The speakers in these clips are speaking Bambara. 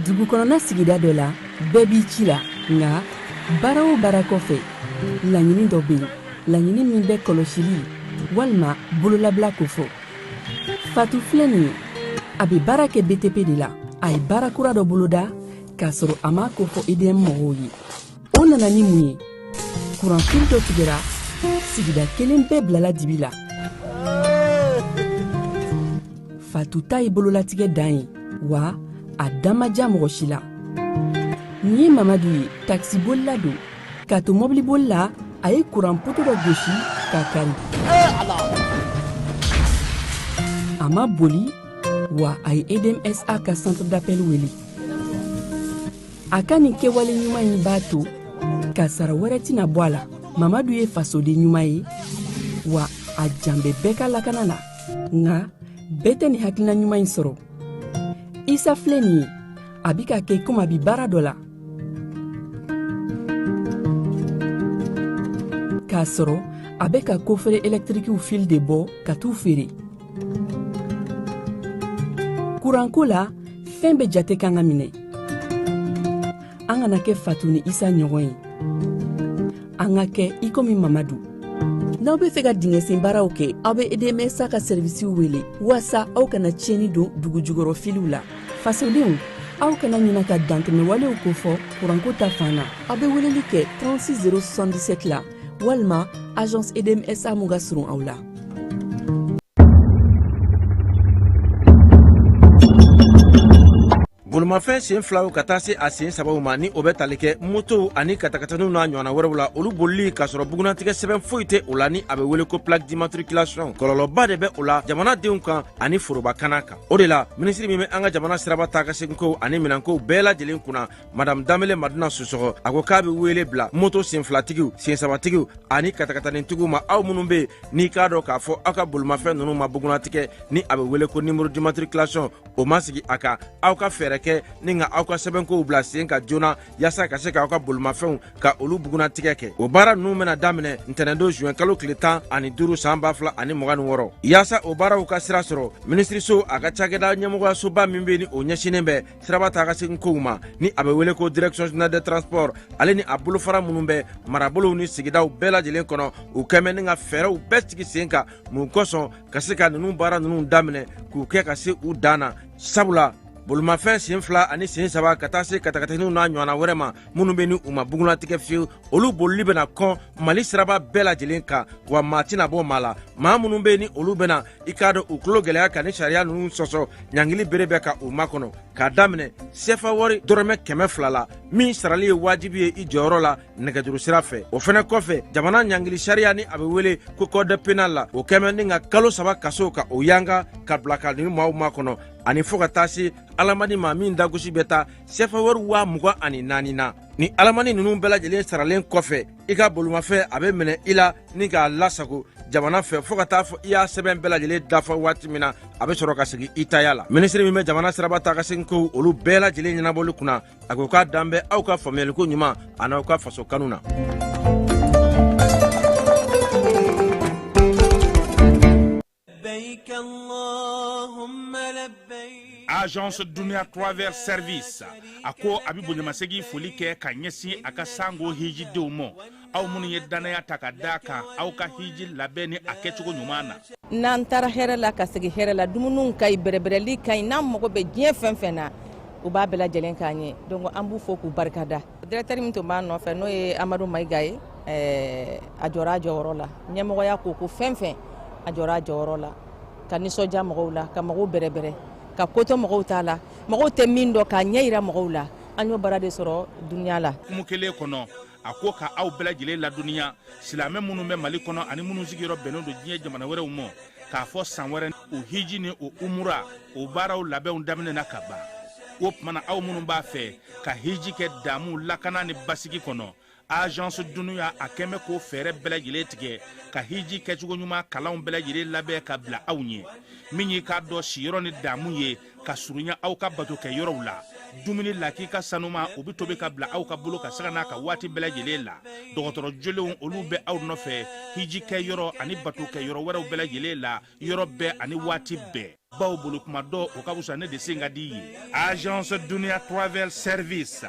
dugu kɔnɔna sigida dɔ la bɛɛ b'i ci la nga baara o baara kɔfɛ laɲini dɔ bɛ yen laɲini min bɛ kɔlɔsili walima bololabila ko fɔ Fatu filɛ nin ye a bɛ baara kɛ BTP de la a ye baara kura dɔ boloda k'a sɔrɔ a ma ko fɔ EDM mɔgɔw ye o nana ni mun ye kuran fili dɔ tigɛra sigida kelen bɛɛ bilala dibi la Fatu ta ye bololatigɛ dan ye wa a damaja mɔgɔ si la nin ye Mamadu ye taxi bolila don k'a to mɔbili bolila a ye kuran poto dɔ gosi k'a kari a ma boli wa a ye EDMSA ka centre d'appel wele a ka nin kɛwale ɲuman in b'a to ka sara wɛrɛ tɛna bɔ a la Mamadu ye fasoden ɲuman ye wa a jan bɛ bɛɛ ka lakana na nka bɛɛ tɛ nin hakilina ɲuman in sɔrɔ Isa filɛ nin ye a bi ka kɛ komi a bi baara dɔ la k'a sɔrɔ a bɛ ka kofere électrique fil de bɔ ka t'u feere kuranko la fɛn bɛ jate kan ka minɛ an kana kɛ Fatu ni Isa ɲɔgɔn ye an ka kɛ i komi Mamadu n'aw bɛ fɛ ka dingɛsen baaraw kɛ aw bɛ EDMSA ka servisiw wele walasa aw kana tiɲɛni don dugu jukɔrɔ filiw la fasodenw aw kana ɲina ka dantɛmɛ walew ko fɔ kuranko ta fan na aw bɛ weleli kɛ 36077 la walima agence EDMSA mun ka surun aw la Bolimafɛn sen filaw ka taa se a sen sabaw ma ni o bɛ tali kɛ moto ani katakataniw n'a ɲɔgɔnna wɛrɛw la olu bolili k'a sɔrɔ bugunatigɛ sɛbɛn foyi tɛ o la ni a bɛ wele ko plaque d'immatriculation kɔlɔlɔba de bɛ o la jamanadenw kan ani forobakana kan o de la minisiri min bɛ an ka jamana siraba taa ka segin ko ani minɛnkow bɛɛ lajɛlen kunna madame Danbele Maduna Sosɔgɔ a ko k'a bɛ wele bila moto sen filatigiw sen sabatigiw ani katakatanitigiw ma aw minnu bɛ yen n'i k'a dɔn k'a fɔ aw ka bolimafɛn ninnu ma bugunatigɛ ni a bɛ wele ko numéro d'immatriculation o ma sigi a kan aw ka fɛɛrɛ ni nga aw ka sɛbɛnkow bila sen ka joona yaasa ka se k'aw ka bolimafɛnw ka olu bugunatigɛ kɛ o baara ninnu bɛna daminɛ ntɛnɛndon juin kalo tile 15 san 2026 yaasa o baaraw ka sira sɔrɔ minisiriso a ka cakɛda ɲɛmɔgɔyasoba min bɛ ni o ɲɛsinen bɛ siraba taa ka segin kow ma ni a bɛ wele ko direction générale des transports ale ni a bolofara minnu bɛ marabolow ni sigidaw bɛɛ lajɛlen kɔnɔ u kɛmɛ ni ka fɛɛrɛw bɛɛ sigi sen kan mun kosɔn ka se ka ninnu baara ninnu daminɛ k'u kɛ ka se u dan na sabula bolimafɛn sen fila ani sen saba ka taa se katakataniw n'a ɲɔgɔnna wɛrɛ ma minnu bɛ ni u ma bugunatigɛ fiyewu olu bolili bɛna kɔn Mali siraba bɛɛ lajɛlen kan wa maa tɛna bɔ maa la maa minnu bɛ ni olu bɛna i k'a dɔn u tulo gɛlɛya ka ni sariya ninnu sɔsɔ ɲangili bere bɛ ka u makɔnɔ k'a daminɛ CFA wari dɔrɔmɛ 200 la min sarali ye wajibi ye i jɔyɔrɔ la nɛgɛjuru sira fɛ o fɛnɛ kɔfɛ jamana ɲangili sariya ni a bɛ wele ko code pénal la o kɛmɛ ni ka kalo 3 kaso ka o yanga ka bila ka ni maaw makɔnɔ ani fo ka taa se alamani ma min dagosi bɛ taa CFA wari 24,000 na ni alamani ninnu bɛɛ lajɛlen saralen kɔfɛ i ka bolimafɛn a bɛ minɛ i la ni k'a lasago jamana fɛ fo ka taa fɔ i y'a sɛbɛn bɛɛ lajɛlen dafa waati min na a bɛ sɔrɔ ka segin i taya la minisiri min bɛ jamana siraba taa ka segin ko olu bɛɛ lajɛlen ɲɛnabɔli kunna a ko k'a dan bɛ aw ka faamuyaliko ɲuman a n'aw ka faso kanu na Agence Dunia Travers Service a ko a bɛ bonyamasegin foli kɛ ka ɲɛsin a ka sango hijidenw ma aw minnu ye danaya ta ka d'a kan aw ka hiji labɛn ni a kɛcogo ɲuman na n'an taara hɛrɛ la ka segin hɛrɛ la dumuniw ka ɲi bɛrɛbɛrɛli ka ɲi n'an mago bɛ diɲɛ fɛn fɛn na u b'a bɛɛ lajɛlen k'an ɲɛ donc an b'u fo k'u barikada directeur min tun b'an nɔfɛ n'o ye Amadu Mayiga ye a jɔra a jɔyɔrɔ la ɲɛmɔgɔya ko fɛn fɛn a jɔra a jɔyɔrɔ la ka nisɔndiya mɔgɔw la ka mɔgɔw bɛrɛbɛrɛ ka koto mɔgɔw t'a la mɔgɔw tɛ min dɔn k'a ɲɛ yira mɔgɔw la an y'o baara de sɔrɔ duniya la kumu kelen kɔnɔ a ko ka aw bɛɛ lajɛlen laduniya silamɛ minnu bɛ Mali kɔnɔ ani minnu sigiyɔrɔ bɛnnen don diɲɛ jamana wɛrɛw ma k'a fɔ san wɛrɛ o hiji ni o umura o baaraw labɛnw daminɛ na ka ban o tumana aw minnu b'a fɛ ka hiji kɛ damu lakana ni basigi kɔnɔ Agence Dunuya a kɛmɛ ko fɛɛrɛ bɛɛ lajɛlen tigɛ ka hiji kɛcogo ɲuman kalanw bɛɛ lajɛlen labɛn ka bila aw ɲɛ min ye k'a dɔn siyɔrɔ ni damu ye ka surunya aw ka bato kɛ yɔrɔw la dumuni lakika sanuma u bɛ tobi ka bila aw ka bolo ka se ka n'a ka waati bɛɛ lajɛlen la dɔgɔtɔrɔ jolenw olu bɛ aw nɔfɛ hiji kɛ yɔrɔ ani bato kɛ yɔrɔ wɛrɛw bɛɛ lajɛlen la yɔrɔ bɛɛ ani waati bɛɛ baw bolo kuma dɔ o ka wusa ne de se ka di ye agence dunia travel service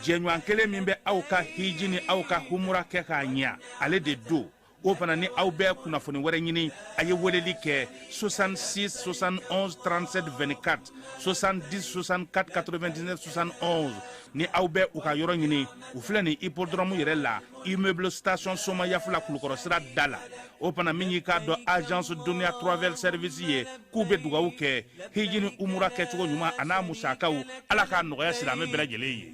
jɛɲɔgɔn kelen min bɛ aw ka hiji ni aw ka humura kɛ k'a ɲɛ ale de do o fana ni aw bɛ kunnafoni wɛrɛ ɲini a ye weleli kɛ 66 71 37 24 70 64 99 71 ni aw bɛ u ka yɔrɔ ɲini u filɛ ni hippodrome yɛrɛ la immeuble station soma yafula kulukɔrɔ sira da la o fana min y'i k'a dɔn agence dunia travel service ye k'u bɛ dugawu kɛ hiji ni umura kɛcogo ɲuman a n'a musakaw ala k'a nɔgɔya silamɛ bɛɛ lajɛlen ye.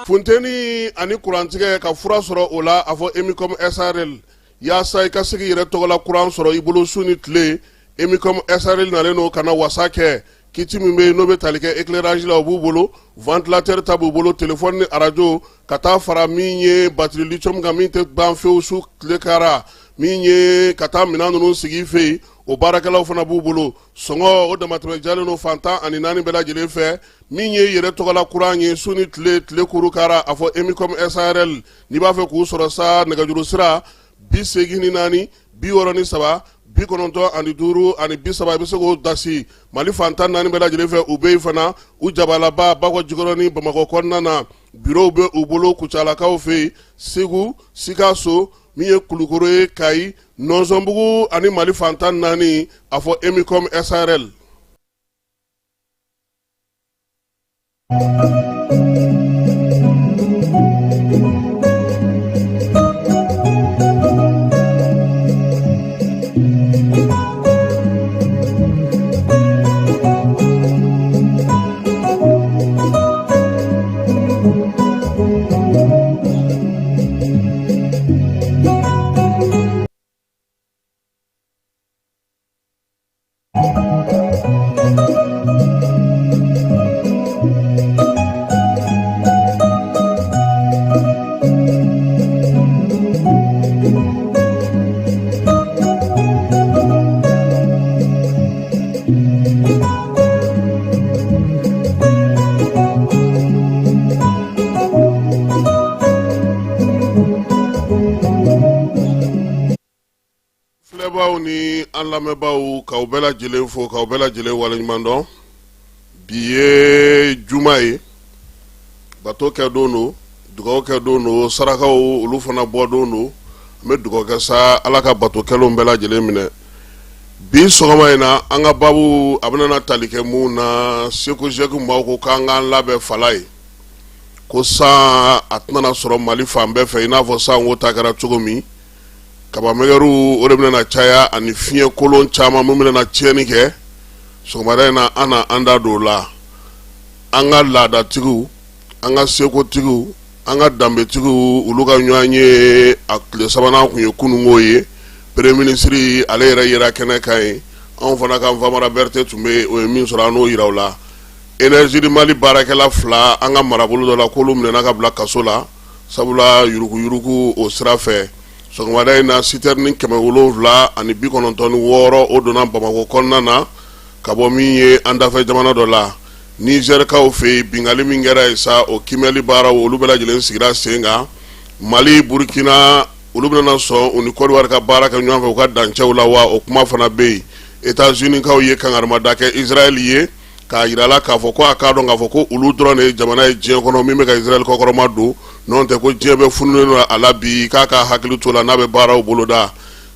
funteni ani kurantigɛ ka fura sɔrɔ o la a fɔ Emicom SRL yaasa i ka se k'i yɛrɛ tɔgɔla kuran sɔrɔ i bolo su ni tile Emicom SRL nalen no kana wasa kɛ kiti min bɛ n'o bɛ tali kɛ éclairage la o b'u bolo ventilateur ta b'u bolo téléphone ni radio ka taa fara min ye batterie lithium kan min tɛ ban fewu su tile kara min ye ka taa minɛn ninnu sigi i fɛ yen o baarakɛlaw fana b'u bolo sɔngɔ o damatɛmɛ jalen no fantan ani naani bɛɛ lajɛlen fɛ min ye yɛrɛ tɔgɔla kuran ye su ni tile kuru kara a fɔ Emicom SRL n'i b'a fɛ k'u sɔrɔ sa nɛgɛjuru sira 84 63 95 ani 30 i bɛ se k'o dasi mali fantan naani bɛɛ lajɛlen fɛ u bɛ yen fana u jabalaba bakɔ jikɔrɔ ni bamakɔ kɔnɔna na bureau bɛ u bolo kucalakaw fɛ yen segu sikaso min ye kulukoro ye kayi nɔnsɔnbugu ani mali fantan naani a fɔ Emicom SRL. Ni an lamɛnbaaw k'aw bɛɛ lajɛlen fo k'aw bɛɛ lajɛlen waleɲuman dɔn bi ye juma ye bato kɛ don do dugawu kɛ don do sarakaw olu fana bɔ don do an bɛ dugawu kɛ sa ala ka bato kɛlenw bɛɛ lajɛlen minɛ bi sɔgɔma in na an ka babu a bɛna tali kɛ mun na seko jɛku maaw ko k'an k'an labɛn fala ye ko san a tɛna sɔrɔ mali fan bɛɛ fɛ i n'a fɔ san ko ta kɛra cogo min kabamɛgɛru o de bɛna caya ani fiɲɛ kolon caman mun bɛna tiɲɛni kɛ sɔgɔmada in na an na an da don o la an ka laadatigiw an ka sekotigiw an ka danbetigiw olu ka ɲɔgɔn ye a tile sabanan kun ye kunungo ye premier ministre ale yɛrɛ yera kɛnɛ kan ye anw fana ka Famara Berete tun bɛ o ye min sɔrɔ an n'o yira o la énergie de Mali baarakɛla fila an ka marabolo dɔ la k'olu minɛna ka bila kaso la sabula yuruguyurugu o sira fɛ sɔgɔmada in na citerne 776 ani 96 o donna Bamakɔ kɔnɔna na ka bɔ min ye an dafɛ jamana dɔ la Nizɛrikaw fɛ yen bingali min kɛra yen sa o kimɛli baaraw olu bɛɛ lajɛlen sigira sen kan Mali Burkina olu bɛna sɔn u ni Côte d'Ivoire ka baara kɛ ɲɔgɔn fɛ u ka dancɛw la wa o kuma fana bɛ yen États-Unis kaw ye kangarimada kɛ Israël ye k'a yirala k'a fɔ ko a k'a dɔn k'a fɔ ko olu dɔrɔn de ye jamana ye diɲɛ kɔnɔ min bɛ ka Israël kɔkɔrɔma don n'o tɛ ko diɲɛ bɛ fununen don a la bi k'a ka hakili to la n'a bɛ baaraw boloda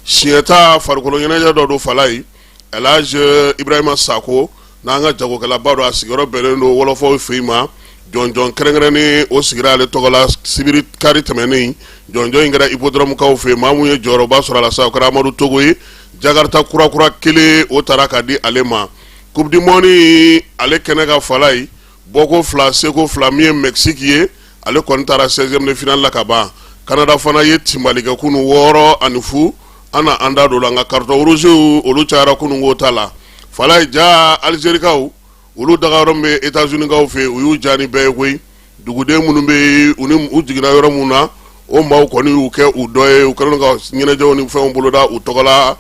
siɲɛta farikolo ɲɛnajɛ dɔ don fala ye El Hadj Ibrahima Sako n'an ka jagokɛlaba don a sigiyɔrɔ bɛnnen don wɔlɔfɔw fɛ yen ma jɔnjɔn kɛrɛnkɛrɛnnen o sigira ale tɔgɔ la sibiri kari tɛmɛnen jɔnjɔn in kɛra hippodrome kaw fɛ yen maa mun ye jɔyɔrɔba sɔrɔ a la sa o kɛra Amadu Togo ye Jakarta kurakura kelen o taara ka di ale ma Coupe du Monde ale kɛnɛ ka fala ye bɔko fila seko fila min ye Mexique ye ale kɔni taara 16e de finale la ka ban Canada fana ye timbalikɛ kunu 6 ani 0 ana anda do la nga carton rouge olu cayara kunu ngo ta la fala ye ja Algérie kaw olu dagaron be États-Unis kaw fe u yu jani be koy duguden munu be uni u jigina yoro muna o maw kɔni u kɛ u doye u kɛlen ka ɲɛnajɛw ni fɛnw boloda u tɔgɔla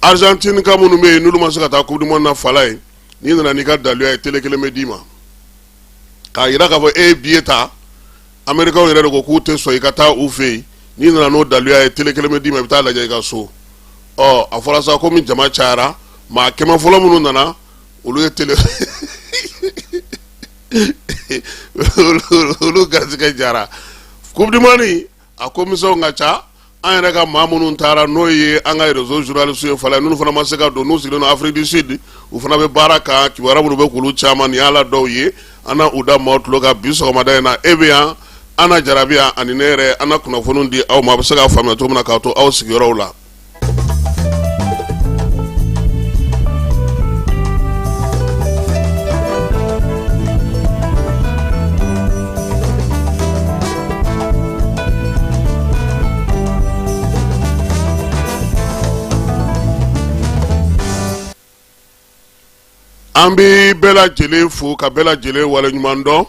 Argentine ka munu be nulu ma se ka taa Coupe du Monde na fala ye ni nana ni ka daluya ye télé kelen bɛ d'i ma k'a yira k'a fɔ billet ta Américains yɛrɛ de ko k'u tɛ sɔn i ka taa u fɛ yen ni nana n'o daluya ye télé kelen bɛ d'i ma i bɛ taa lajɛ i ka so a fɔra sa ko min jama cayara maa 100 fɔlɔ minnu nana olu ye tele olu garisɛgɛ jara coupe du monde a commission nga ca an yɛrɛ ka maa minnu taara n'o ye an ka réseau journaliste ye fala n'olu fana ma se ka don n'u sigilen don Afrique du Sud u fana bɛ baara kan kibaruya minnu bɛ k'olu caman ni ala dɔw ye an na u da maaw tulo ka bi sɔgɔmada in na e bɛ yan an na Jarabi yan ani ne yɛrɛ an na kunnafoniw di aw ma a bɛ se k'a faamuya cogo min na k'a to aw sigiyɔrɔw la. An bɛ bɛɛ lajɛlen fo ka bɛɛ lajɛlen waleɲuman dɔn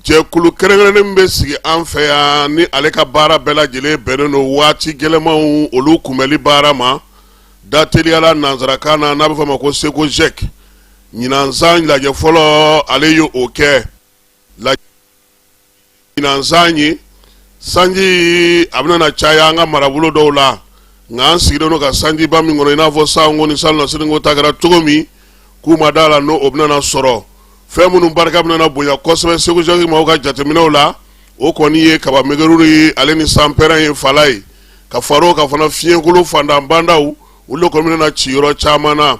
jɛkulu kɛrɛnkɛrɛnnen bɛ sigi an fɛ yan ni ale ka baara bɛɛ lajɛlen bɛnnen don waati gɛlɛmanw olu kunbɛli baara ma da teliyala nanzarakan na n'a bɛ fɔ a ma ko seko jɛk ɲinansan lajɛ fɔlɔ ale ye o kɛ ɲinansan ye sanji a bɛna na caya an ka marabolo dɔw la nka an sigilen don ka sanjiba min kɔnɔ i n'a fɔ sango ni salon sirinko ta kɛra cogo min k'u ma da la n'o o bɛna sɔrɔ fɛn minnu barika bɛna bonya kosɛbɛ segu jagi maaw ka jateminɛw la o kɔni ye kaba meguru ye ale ni sanpɛrɛn ye fala ye ka far'o ka fana fiɲɛkolo fandanbandaw olu kɔni bɛna ci yɔrɔ caman na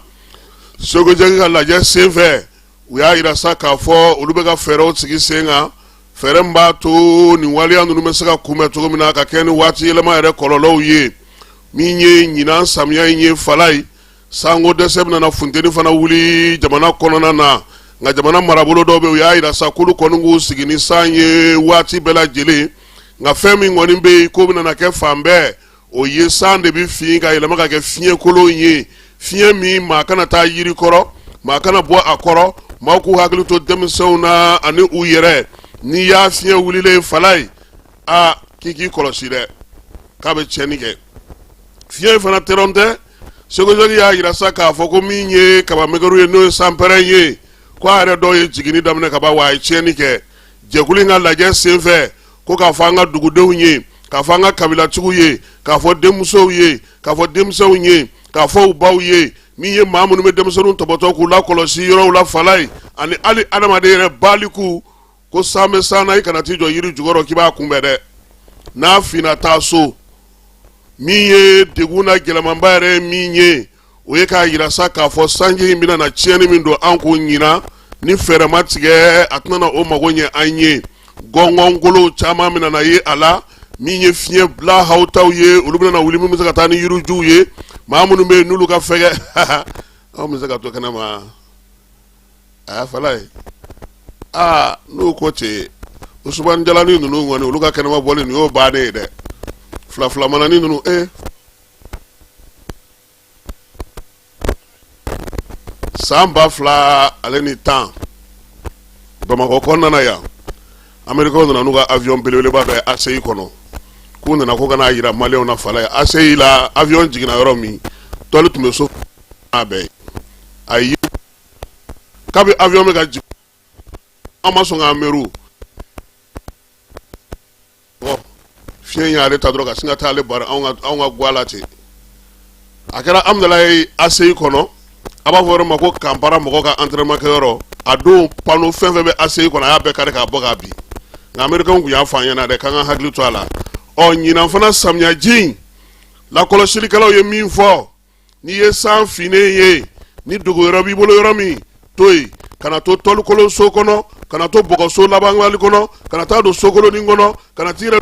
segu jagi ka lajɛ senfɛ u y'a yira sa k'a fɔ olu bɛ ka fɛɛrɛw sigi sen kan fɛɛrɛ min b'a to nin waleya ninnu bɛ se ka kunbɛn cogo min na ka kɛ ni waati yɛlɛma yɛrɛ kɔlɔlɔw ye min ye ɲinan samiya in ye fala ye sango dɛsɛ bɛna funteni fana wuli jamana kɔnɔna na nka jamana marabolo dɔw bɛ u y'a yira sa k'olu kɔni k'u sigi ni san ye waati bɛɛ lajɛlen nka fɛn min kɔni bɛ yen k'o bɛna kɛ fan bɛɛ o ye san de bɛ fin ka yɛlɛma ka kɛ fiɲɛkolon ye fiɲɛ min maa kana taa yiri kɔrɔ maa kana bɔ a kɔrɔ maaw k'u hakili to denmisɛnw na ani u yɛrɛ n'i y'a fiɲɛ wulilen fala ye a k'i kɔlɔsi dɛ k'a bɛ tiɲɛni kɛ fiɲɛ fana tɛrɛn tɛ segu jagi y'a yira sa k'a fɔ ko min ye kaba meguru ye n'o ye sanpɛrɛn ye ko a yɛrɛ dɔw ye jiginni daminɛ ka ban wa a ye tiɲɛni kɛ jɛkulu in ka lajɛ senfɛ ko k'a fɔ an ka dugudenw ye k'a fɔ an ka kabilatigiw ye k'a fɔ denmusow ye k'a fɔ denmisɛnw ye k'a fɔ u baw ye min ye maa minnu bɛ denmisɛnninw tɔbɔtɔ k'u lakɔlɔsi yɔrɔw la fala ye ani hali adamaden yɛrɛ baliku ko san bɛ san na i kana t'i jɔ yiri jukɔrɔ k'i b'a kunbɛn dɛ n'a finna taa so min ye degun na gɛlɛmanba yɛrɛ ye min ye o ye k'a yira sa k'a fɔ sanji in bɛna na tiɲɛni min don an k'o ɲina ni fɛɛrɛ ma tigɛ a tɛna na o mago ɲɛ an ye gɔngɔngolow caman bɛna na ye a la min ye fiɲɛ bila hawtaw ye olu bɛna na wuli min bɛ se ka taa ni yirijuw ye maa minnu bɛ yen n'olu ka fɛgɛ anw bɛ se ka to kɛnɛ ma a y'a fala ye n'o ko ten o subanjalani ninnu kɔni olu ka kɛnɛma bɔli nin y'o bannen ye dɛ fila-filamanani ninnu san 2000 ale ni 10 Bamakɔ kɔnɔna yan Américains nana n'u ka avion belebeleba dɔ ye ACI kɔnɔ k'u nana ko kana yira maliyɛnw na fala ye ACI la avion jiginna yɔrɔ min tɔli tun bɛ so n'a bɛɛ ye ayi kabi avion bɛ ka jigin an ma sɔn k'an miiri fiɲɛ y'ale ta dɔrɔn ka sin ka taa ale bari anw ka guala ten a kɛra Amdalayi ACI kɔnɔ a b'a fɔ yɔrɔ ma ko Kampara mɔgɔ ka entraînement kɛyɔrɔ a don panneau fɛn fɛn bɛ ACI kɔnɔ a y'a bɛɛ kari k'a bɔ k'a bin nka Américains kun y'a fɔ an ɲɛna dɛ k'an ka hakili to a la ɲinan fana samiyaji in lakɔlɔsilikɛlaw ye min fɔ n'i ye san finnen ye ni dogo yɔrɔ b'i bolo yɔrɔ min to yen kana to tɔlikolon so kɔnɔ kana to bɔgɔso labanwali kɔnɔ kana taa don sokolonin kɔnɔ kana t'i yɛrɛ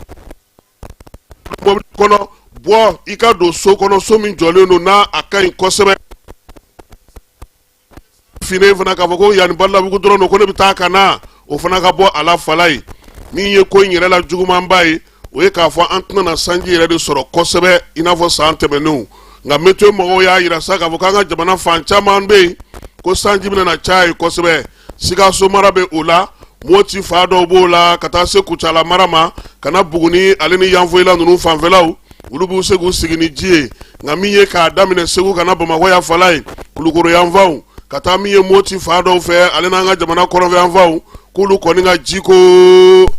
mɔbili kɔnɔ bɔ i ka don so kɔnɔ so min jɔlen don n'a a ka ɲi kosɛbɛ finnen fana k'a fɔ ko yanni Balabugu dɔrɔn don ko ne bɛ taa ka na o fana ka bɔ a la fala ye min ye ko in yɛrɛ la jugumanba ye o ye k'a fɔ an tɛna na sanji yɛrɛ de sɔrɔ kosɛbɛ i n'a fɔ san tɛmɛnenw nka météo mɔgɔw y'a yira sa k'a fɔ k'an ka jamana fan caman bɛ yen ko sanji bɛna na caya yen kosɛbɛ Sikaso mara bɛ o la Moti fa dɔw b'o la ka taa se Kucala mara ma ka na Buguni ale ni Yanfoyila ninnu fanfɛlaw olu b'u se k'u sigi ni ji ye nka min ye k'a daminɛ Segu ka na Bamakɔ yan fala ye Kulukoro yanfanw ka taa min ye Moti fa dɔw fɛ ale n'an ka jamana kɔrɔnfɛ yanfanw k'olu kɔni ka jiko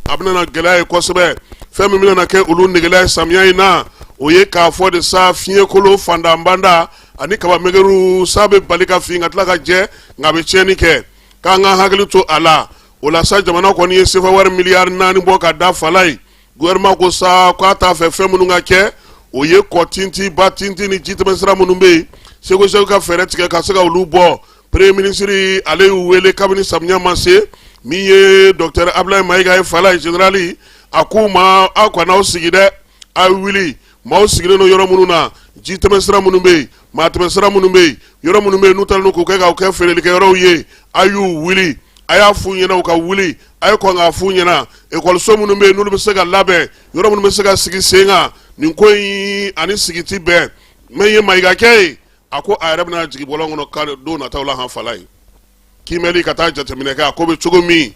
a bɛna na gɛlɛya ye kosɛbɛ fɛn min bɛna na kɛ olu negela ye samiya in na o ye k'a fɔ de sa fiɲɛkolo fandanbanda ani kaba megeru sabe balika finga tla ka je ngabe cheni ke ka nga hakili to ala ola sa jamana ko ni sefa war milliard nani bo ka da falai gouvernement ko sa ko ta fe femunu nga ke o ye ko tinti batinti ni jitme sra munumbe sego sego ka fere tike ka sega ulubo premier ministre ale wele kabini samnya manse mi ye docteur Ablaye Maiga falai generali akuma akwana osigide a wili ma osigide no yoro mununa jitme sra munumbe ma tme sra munumbe yoro munumbe nutal no ko ka ka fere ke yoro ye ayu wili aya funyena ka wili ay ko nga funyena e ko so munumbe nulu be sega labe yoro munumbe sega sigi senga nin ko yi ani sigi tibe meye Maiga kay ako arab na jigi bolongo no ka do na tawla han falai kimeli kata jatemine ka ko be chogomi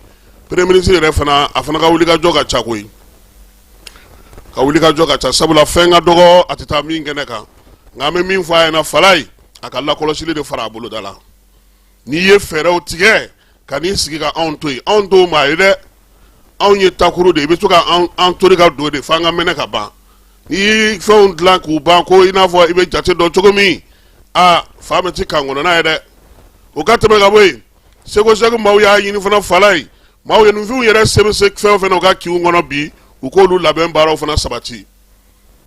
premier ministre refana afana ka wuli ka joga chakoi ka wuli ka joga cha sabula fenga dogo atita mi ngene ka ngame min fa na falai akalla kolosili de fara bulu dala ni ye fere o tige kani sigi ka onto ma ire onye takuru de be to ka antori ka do de fanga mene ka ba ni found la ku ba ko ina fo ibe jate do chogomi a fameti kangono na ede o kateme ga boy sego maw ya yini fana falai maw yenu fi yere sebe se fe fe no ga ki ngono bi u ko lu laben baro fana sabati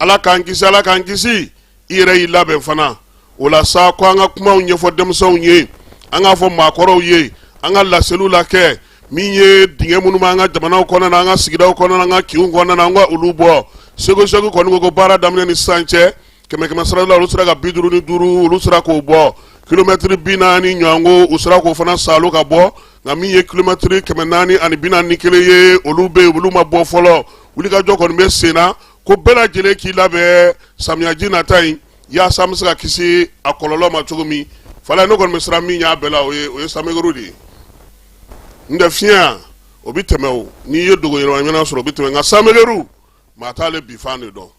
ala kan kisi ire yi laben fana wala sa ko anga kuma unye fo dem so unye anga fo makoro ye anga la selula ke minye dinge munu manga jamana ko na anga sigida ko na anga ki ngona na anga ulubo sego ko ngo bara damne ni sanche keme sara la lusra ga biduru ni duru lusra ko bo kilometre binani nyango usra ko fana salo ka bo ngami ye kilometre keme nani ani binani kele ye olube buluma bo folo wuli ka joko be sena ko bela jele ki labe samya jina tai ya samsa kisi akololo ma chugumi fala no kon mesra mi nya bela o ye samegorudi nda fia obitemewo ni ye dogo yero nyana soro obiteme nga samegeru matale bifane do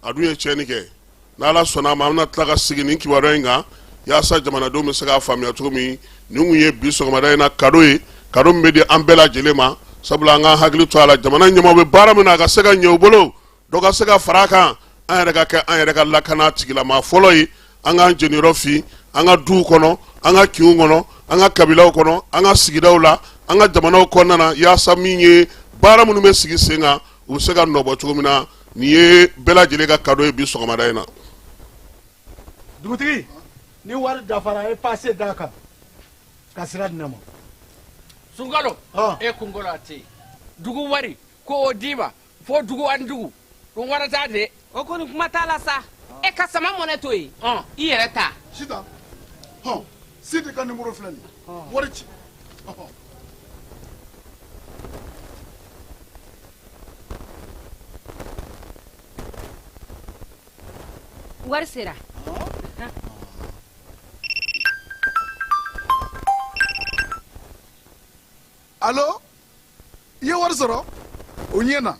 aduye chenike na la sona ma na tlaga sigini ki warenga ya sa jamana do me saga famia tumi nungu ye biso ma dai na kadoe kado mbedi ambela jelema sabula nga hagli to ala jamana nyama be baramina ga saga nyobolo do ga saga faraka an rega lakana tigila ma foloi anga jeniro fi anga du kono anga kiungono anga kabila kono anga sigidawla anga jamana kono na ya saminye baramunu me sigi senga u saga nobo tugumina niye bela jelega kado e biso ma dai na dugutigi ni war dafara e passé daka kasira dinamo sungalo e kungolo ati dugu wari ko odiba fo dugu andugu dum wara tade o ko ni kuma tala sa e kasama moneto yi i yere ta sita sidi kan numero flani warici war sera allo ye war soro o nyena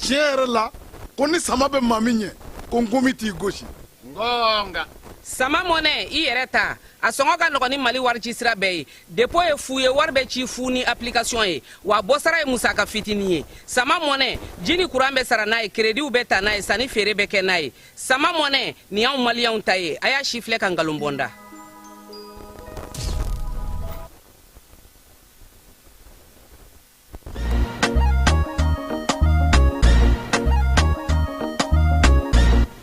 tiere la ko ni sama be maminye ko ngomiti goshi ngonga sama mone i yere ta asongo ka no ni mali war ci sira be depo e fuye war be ci funi application e wa bosara e musaka fitini e sama mone jini kurambe sara na e credit u beta na e sani fere be ke na e sama mone ni an mali an taye aya chifle kan galumbonda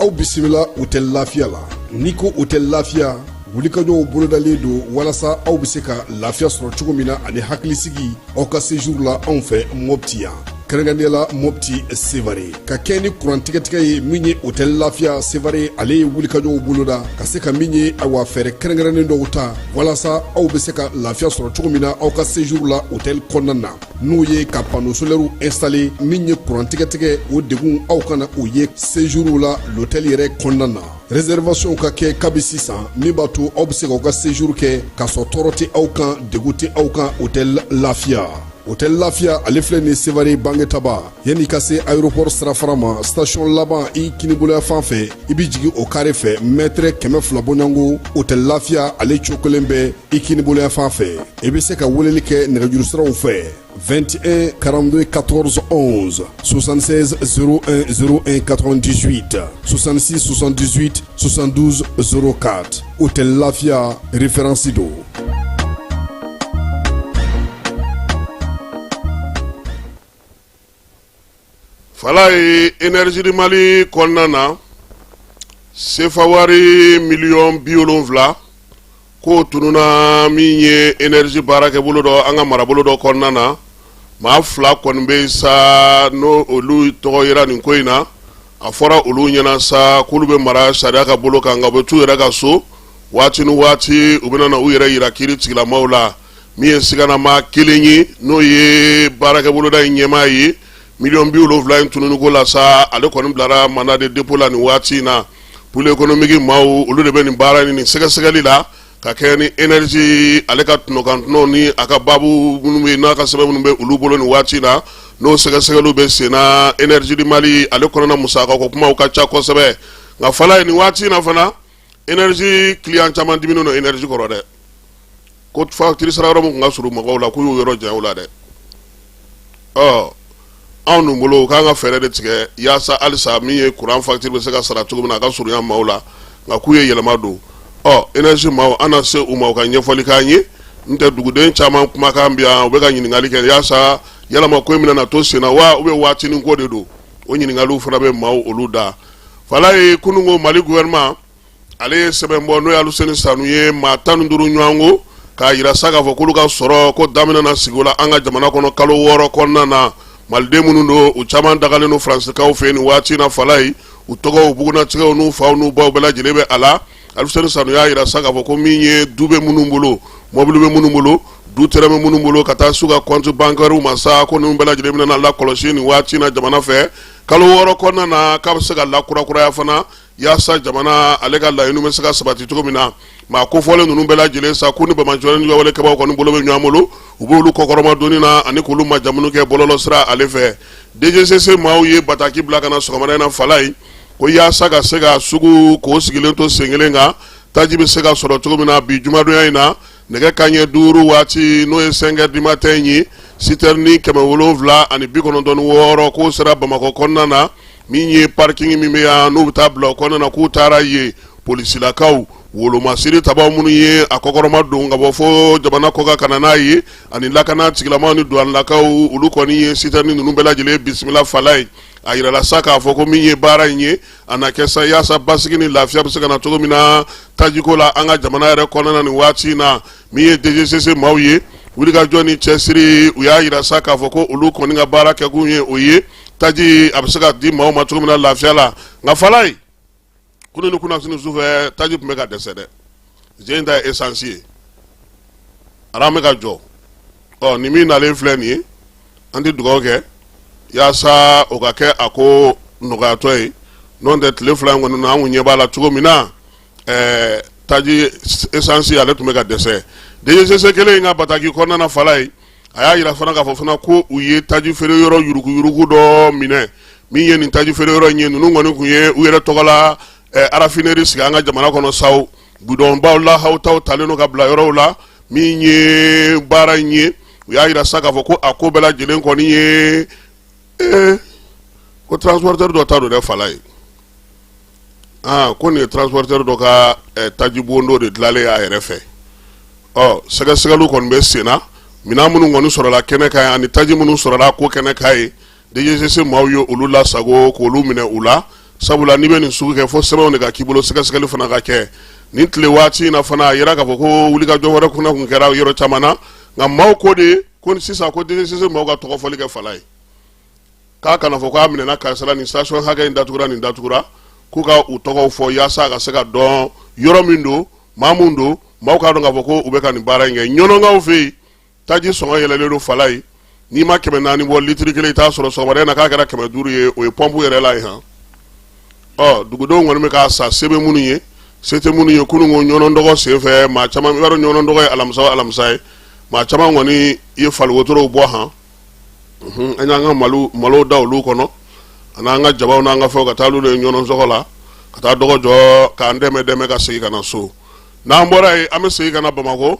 aw bisimila hotel lafiya la niko hotel lafiya wulikajɔw bolodalen do walasa aw bɛ se ka lafiya sɔrɔ cogo min na ani hakilisigi aw ka séjour la anw fɛ Mopti yan kɛrɛnkɛrɛnnenya la Mopti Sevare ka kɛ ni kurantigɛtigɛ ye min ye hotel lafiya Sevare ale ye wulikajɔw boloda ka se ka min ye awa fɛɛrɛ kɛrɛnkɛrɛnnen dɔw ta walasa aw bɛ se ka lafiya sɔrɔ cogo min na aw ka séjour la hotel kɔnɔna na n'o ye ka panneau solaire installé min ye kurantigɛtigɛ o degun aw kana o ye séjour la l'hôtel yɛrɛ kɔnɔna na réservation ka kɛ kabi sisan min b'a to aw bɛ se k'aw ka séjour kɛ k'a sɔrɔ tɔɔrɔ tɛ aw kan degun tɛ aw kan hôtel lafiya hôtel Lafia ale filɛ ni Sevare Bangetaba yanni ka se aéroport sirafara ma station laban i kiniboloya fan fɛ i bi jigi o kare fɛ mètre 200 bɔɲango hôtel Lafia ale cokolen bɛ i kiniboloya fan fɛ i bi se ka weleli kɛ nɛgɛjuru siraw fɛ 21 42 14 11 76 01 01 98 66 78 72 04 hôtel Lafia référence do. Fala ye énergie du Mali kɔnɔna na sefa wari miliyɔn 70 ko tununa min ye énergie baarakɛ bolo dɔ an ka marabolo dɔ kɔnɔna na maa 2 kɔni bɛ sa no olu tɔgɔ yera nin ko in na a fɔra olu ɲɛna sa k'olu bɛ mara sariya ka bolo kan nka u bɛ t'u yɛrɛ ka so waati ni waati u bɛna na u yɛrɛ yira kiiri tigilamaw la min ye siganama 1 ye n'o ye baarakɛ boloda in ɲɛmaa ye miliyɔn 70 in tununi ko la sa ale kɔni bilara mandat de dépôt la nin waati na pour l'économique maaw olu de bɛ nin baara nin sɛgɛsɛgɛli la ka kɛ ni énergie ale ka tunɔkantunɔw ni a ka babu minnu bɛ n'a ka sɛbɛn minnu bɛ olu bolo nin waati na n'o sɛgɛsɛgɛliw bɛ sen na énergie du Mali ale kɔnɔna musaka ko kumaw ka ca kosɛbɛ nka fala ye nin waati na fana énergie client caman diminen don énergie kɔrɔ dɛ ko facture sara yɔrɔ min kun ka surun mɔgɔw la k'u y'o yɔrɔ jan o la dɛ anw nun bolo k'an ka fɛɛrɛ de tigɛ yaasa halisa min ye courant facture bɛ se ka sara cogo min na a ka surunya maaw la nka k'u ye yɛlɛma don énergie maaw an na se u ma u ka ɲɛfɔli k'an ye n tɛ duguden caman kumakan bi yan u bɛ ka ɲininkali kɛ yaasa yalama ko in bɛna na to sen na wa ou bien waatinin ko de don o ɲininkaliw fana bɛ maaw olu da fala ye kunungo Mali gouvernement ale ye sɛbɛn bɔ n'o ye Aluseni Sanu ye maa 15 ɲɔgɔn ko k'a yira sa k'a fɔ k'olu ka sɔrɔ ko daminɛ na sigi o la an ka jamana kɔnɔ kalo 6 kɔnɔna na maliden minnu don u caman dagalen no faransikaw fɛ nin waati na fala ye u tɔgɔw bugunatigɛw n'u faw n'u baw bɛɛ lajɛlen bɛ a la Aluseni Sanu y'a yira sa k'a fɔ ko min ye du bɛ minnu bolo mobili bɛ minnu bolo du tɛrɛ bɛ minnu bolo ka taa s'u ka compte bancaire ma sa ko ninnu bɛɛ lajɛlen bɛna lakɔlɔsi nin waati na jamana fɛ kalo 6 kɔnɔna na k'a bɛ se ka lakurakuraya fana yaasa jamana ale ka laɲiniw bɛ se ka sabati cogo min na maa kofɔlen ninnu bɛɛ lajɛlen sa ko ni bamanjɔlen ni walekɛbaw kɔni bolo bɛ ɲɔgɔn bolo u b'olu kɔkɔrɔma donni na ani k'olu majamunu kɛ bɔlɔlɔ sira ale fɛ DGCC maaw ye bataki bila ka na sɔgɔmada in na fala ye ko yaasa ka se ka sugu k'o sigilen to sen kelen kan taji bɛ se ka sɔrɔ cogo min na bi jumadonya in na nɛgɛ kanɲɛ 5 waati n'o ye 5 heures du matin ye citerne 7 ani 96 k'o sera Bamakɔ kɔnɔna na min ye parking min bɛ yan n'u bɛ taa bila o kɔnɔna na k'u taara ye polisilakaw wolomasiri tabaw minnu ye a kɔkɔrɔma don ka bɔ fo jamana kɔkan ka na n'a ye ani lakana tigilamaw ni douanelakaw olu kɔni ye citerne ninnu bɛɛ lajɛlen bisimila fala ye a yirala sa k'a fɔ ko min ye baara in ye a na kɛ sa yaasa basigi ni lafiya bɛ se ka na cogo min na tajiko la an ka jamana yɛrɛ kɔnɔna na nin waati na min ye DGCC maaw ye wulikajɔ ni cɛsiri u y'a yira sa k'a fɔ ko olu kɔni ka baara kɛkun ye o ye taji a bɛ se ka di maaw ma cogo min na lafiya la nka fala ye kunu ni kunnafoni sufɛ taji tun bɛ ka dɛsɛ dɛ jɛn ta ye essence ye aran bɛ ka jɔ nin min nalen filɛ nin ye an tɛ dugawu kɛ yaasa o ka kɛ a ko nɔgɔyatɔ ye n'o tɛ tile 2 in kɔni na an kun ɲɛ b'a la cogo min na taji essence ale tun bɛ ka dɛsɛ DGCC kelen in ka bataki kɔnɔna na fala ye a y'a yira fana k'a fɔ fana ko u ye taji feere yɔrɔ yurugu dɔ minɛ min ye nin taji feere yɔrɔ in ye ninnu kɔni kun ye u yɛrɛ tɔgɔ la raffinerie sigi an ka jamana kɔnɔ saw bidɔnbaw la hawtaw talen no ka bila yɔrɔw la min ye baara in ye u y'a yira sa k'a fɔ ko a ko bɛɛ lajɛlen kɔni ye ko transporteur dɔ ta don dɛ fala ye ko nin ye transporteur dɔ ka tajibon dɔ de dilanlen a yɛrɛ fɛ sɛgɛsɛgɛliw kɔni bɛ sen na minɛn minnu kɔni sɔrɔla kɛnɛ kan ani taji minnu sɔrɔla ko kɛnɛ kan ye DGCC maaw ye olu lasago k'olu minɛ u la sabula n'i bɛ nin sugu kɛ fo sɛbɛnw de ka k'i bolo sɛgɛsɛgɛli fana ka kɛ nin tile waati in na fana a yira k'a fɔ ko wulikajɔ wɛrɛ fana kun kɛra yɔrɔ caman na nka maaw ko de ko sisan ko DGCC maaw ka tɔgɔfɔli kɛ fala ye k'a kana fɔ k'a minɛna karisa la nin station hakɛ in datugura nin datugura k'u ka u tɔgɔw fɔ yaasa a ka se ka dɔn yɔrɔ min don maa mun don maaw k'a dɔn k'a fɔ ko u bɛ ka nin baara in kɛ ɲɔnɔnkaw fɛ yen taji sɔngɔ yɛlɛlen don fala ye n'i ma 400 bɔ litiri kelen i t'a sɔrɔ sɔgɔmada in na k'a kɛra 500 ye o ye pɔmpu yɛrɛ la ye han dugudenw kɔni bɛ k'a sa se bɛ minnu ye se tɛ minnu ye kununko ɲɔnɔn dɔgɔ sen fɛ maa caman i b'a dɔn ɲɔnɔn dɔgɔ ye alamisa o alamisa ye maa caman kɔni i ye fali wotorow bɔ han an y'an ka malo da olu kɔnɔ an'an ka jabaw n'an ka fɛnw ka taa olu de ɲɔnɔ sɔgɔ la ka taa dɔgɔ jɔ k'an dɛmɛ ka segin ka na so n'an bɔra yen an bɛ segin ka na Bamakɔ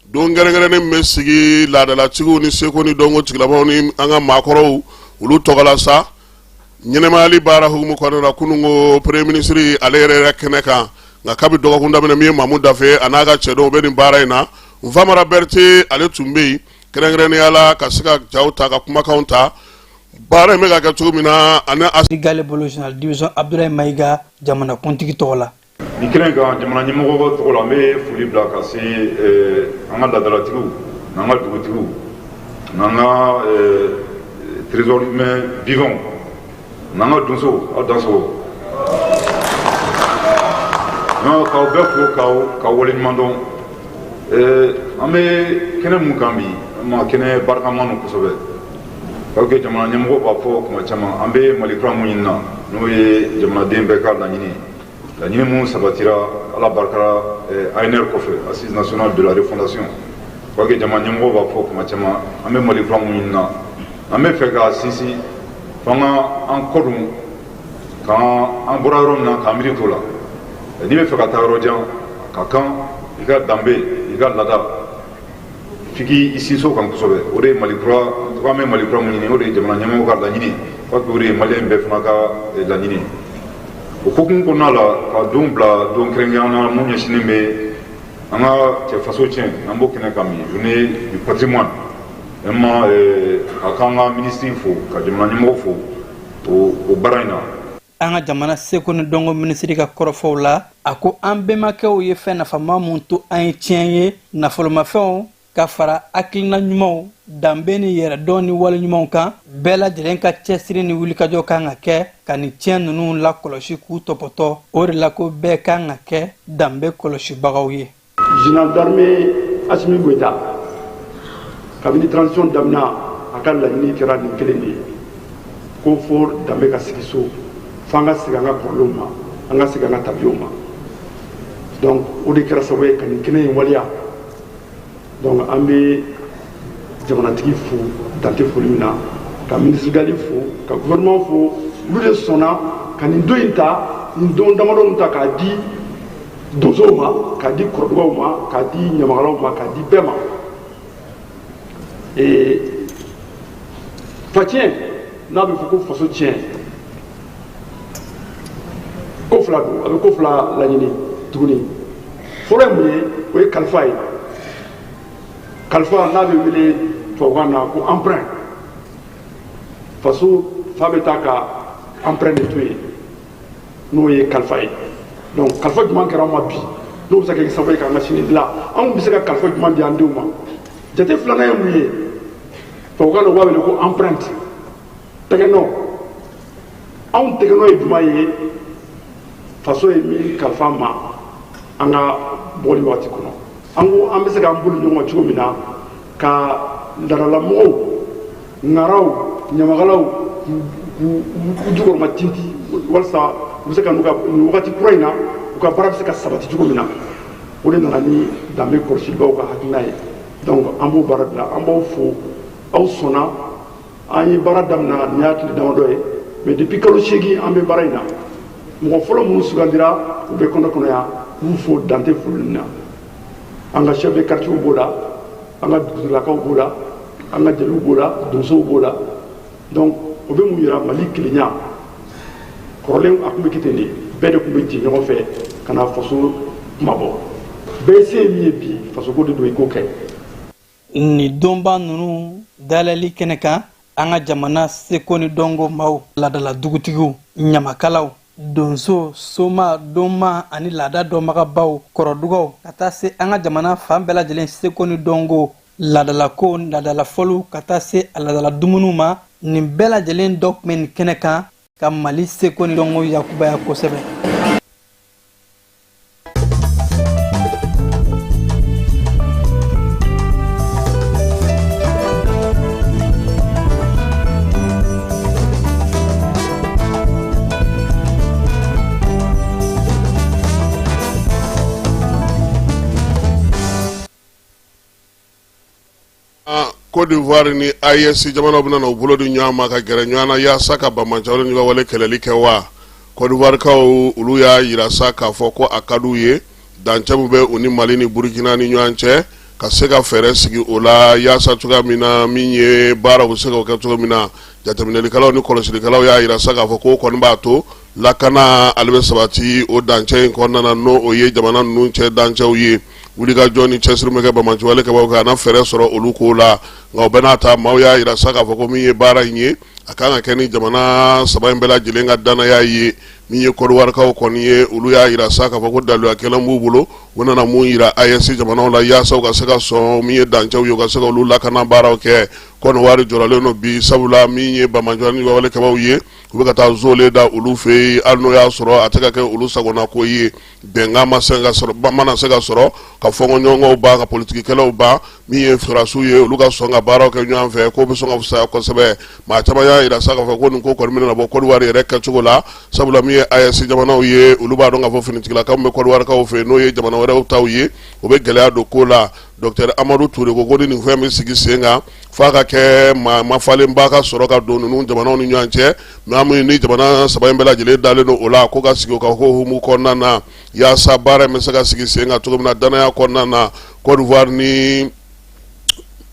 don gɛrɛgɛrɛnnen min bɛ sigi laadalatigiw ni seko ni dɔnko tigilamɔgɔw ni an ka maakɔrɔw olu tɔgɔla sa ɲɛnɛmayali baara hukumu kɔnɔna la kunun ko premier ministre ale yɛrɛ kɛnɛ kan nka kabi dɔgɔkun daminɛ min ye Mamu Dafe a n'a ka cɛdenw bɛ nin baara in na Nfamara Berete ale tun bɛ yen kɛrɛnkɛrɛnnenya la ka se ka jaw ta ka kumakanw ta baara in bɛ ka kɛ cogo min na ani Gale Bolo Général Division Abdoulaye Maïga jamana kuntigi tɔgɔ la. Ni kelen kan jamana ɲɛmɔgɔ tɔgɔ la n bɛ foli bila ka se an ka laadalatigiw n'an ka dugutigiw n'an ka trésor humain vivant n'an ka donso aw danso k'aw bɛɛ fo k'aw waleɲuman dɔn an bɛ kɛnɛ mun kan bi ma kɛnɛ barikama don kosɛbɛ k'aw kɛ jamana ɲɛmɔgɔ b'a fɔ kuma caman an bɛ Mali kura mun ɲini na n'o ye jamanaden bɛɛ ka laɲini laɲini mun sabatira ala barikara ANR kɔfɛ Assise nationale de la refondation k'aw kɛ jamana ɲɛmɔgɔ b'a fɔ kuma caman an bɛ Mali kura mun ɲini na an bɛ fɛ k'a sinsin f'an ka an kɔ dun k'an bɔra yɔrɔ min na k'an miiri t'o la n'i bɛ fɛ ka taa yɔrɔ jan ka kan i ka danbe i ka laada f'i k'i sinsin o kan kosɛbɛ o de ye Mali kura an bɛ Mali kura mun ɲini o de ye jamana ɲɛmɔgɔw ka laɲini parce que o de ye maliyɛn bɛɛ fana ka laɲini o hukumu kɔnɔna la ka don bila don kɛrɛnkɛrɛnnen na mun ɲɛsinnen bɛ an ka cɛfaso tiɲɛ an b'o kɛnɛ kan bi journée du patrimoine vraiment a k'an ka ministre fo ka jamana ɲɛmɔgɔ fo o baara in na. An ka jamana seko ni dɔnko minisiri ka kɔrɔfɔw la a ko an bɛnbakɛw ye fɛn nafama mun to an ye tiɲɛ ye nafolomafɛnw ka fara hakilina ɲumanw danbe ni yɛrɛdɔn ni wale ɲumanw kan bɛɛ lajɛlen ka cɛsiri ni wulikajɔ kan ka kɛ ka ni tiɲɛ ninnu lakɔlɔsi k'u tɔpɔtɔ o de la ko bɛɛ kan ka kɛ danbe kɔlɔsibagaw ye. Général d'armée Assimi Goïta kabini transition damina a ka laɲini kɛra nin kelen de ye ko fo danbe ka sigi so f'an ka segin an ka kɔrɔlenw ma an ka segin an ka tabiyaw ma donc o de kɛra sababu ye ka nin kɛnɛ in waleya donc an bɛ jamanatigi fo dante foli min na ka ministre Gali fo ka gouvernement fo olu de sɔnna ka nin don in ta nin don damadɔ ta k'a di donsow ma k'a di kɔrɔdugaw ma k'a di ɲamakalaw ma k'a di bɛɛ ma fa tiɲɛ n'a bɛ fɔ ko faso tiɲɛ ko fila don a bɛ ko fila laɲini tuguni fɔlɔ ye mun ye o ye kalifa ye kalifa n'a bɛ wele tubabukan na ko emprunt faso fa bɛ taa ka emprunt de to yen n'o ye kalifa ye donc kalifa jumɛn kɛra an ma bi n'o bɛ se ka kɛ sababu ye k'an ka sini dilan anw bɛ se ka kalifa jumɛn di an denw ma jate filanan ye mun ye tubabukan na u b'a wele ko emprunt tɛgɛnɔ anw tɛgɛnɔ ye jumɛn ye faso ye min kalifa ma an ka bɔli waati kɔnɔ an ko an bɛ se k'an bolo ɲɔgɔn ma cogo min na ka laadalamɔgɔw ŋaraw ɲamakalaw k'u jukɔrɔma tinti walasa u bɛ se ka nin wagati kura in na u ka baara bɛ se ka sabati cogo min na o de nana ni danbe kɔlɔsibagaw ka hakilina ye donc an b'o baara bila an b'aw fo aw sɔnna an ye baara daminɛ nin y'a tile damadɔ ye mais depuis kalo 8 an bɛ baara in na mɔgɔ fɔlɔ minnu sugandira u bɛ kɔnɔkɔnɔya k'u fo dante foli na an ka chef de quartier b'o la an ka dugulakaw b'o la an ka jeliw b'o la donsow b'o la donc o bɛ mun yira Mali kelenya kɔrɔlen a tun bɛ kɛ ten de bɛɛ de tun bɛ jɛ ɲɔgɔn fɛ ka na faso kuma bɔ bɛɛ se ye min ye bi faso ko de don i k'o kɛ. Ni donba ninnu dalali kɛnɛ kan an ka jamana seko ni dɔnko maaw laadala dugutigiw ɲamakalaw donso soma donma ani laada dɔnbagabaw kɔrɔdugaw ka taa se an ka jamana fan bɛɛ lajɛlen seko ni dɔnko laadalako laadalafɔliw ka taa se a laadala dumuniw ma nin bɛɛ lajɛlen dɔ tun bɛ nin kɛnɛ kan ka Mali seko ni dɔnko yakubaya kosɛbɛ. Côte d'Ivoire ni ISC jamana bina na bolo di nyama ka gere nyana ya saka ba manjawle ni wale keleli ke wa Côte d'Ivoire ka ulu ya yira saka foko akadu ye danchamu be uni Mali ni Burkina ni nyanche ka sega fere sigi ola ya sa tuga mina minye bara usega ka tuga mina jatamine kala ni kolosili kala ya yira saka foko ko nbato lakana albe sabati o danche ko nana no oye jamana nunche danche oye Uliga Johnny Chesru mega ba manjwale ka ba na fere soro oluko la nga benata mawya ira saka foko miye bara nye akanga keni jamana saba mbela jilenga dana ya yi miye ko war ka ko niye ulu ya ira saka foko dalu akela mbubulo wona na mu ira ISC jamana la ya so ka saka so miye dancha yo ka saka ulu la kana bara ke kono wari jorale no bi sabula miye ba manjwale ni wale ka ba uye kubeka ta zole da ulu fe alno ya soro ataka ke ulu sagona ko yi benga masenga soro ba mana sega soro ka fongo nyongo ba ka politiki kelo ba miye furasu ye ulu ka songa bara ke nyan fe ko be songa fusa ko sebe ma tama ya ira saka fa ko ko mina bo ko wari rek chugola sabula miye ISC jamana ye ulu ba do nga fo finitikila kam be ko war ka o fe no ye jamana wara o taw ye o be gele do ko la Dr. Amadou Touré ko godi ni fami sigi senga faka ke ma fale mbaka soroka do nu jamana ni nyanche namu ni jamana saba mbela jele dale no ola ko ga sigi ko humu konna na ya sabara mesaka sigi senga to na dana ya konna na Côte d'Ivoire ni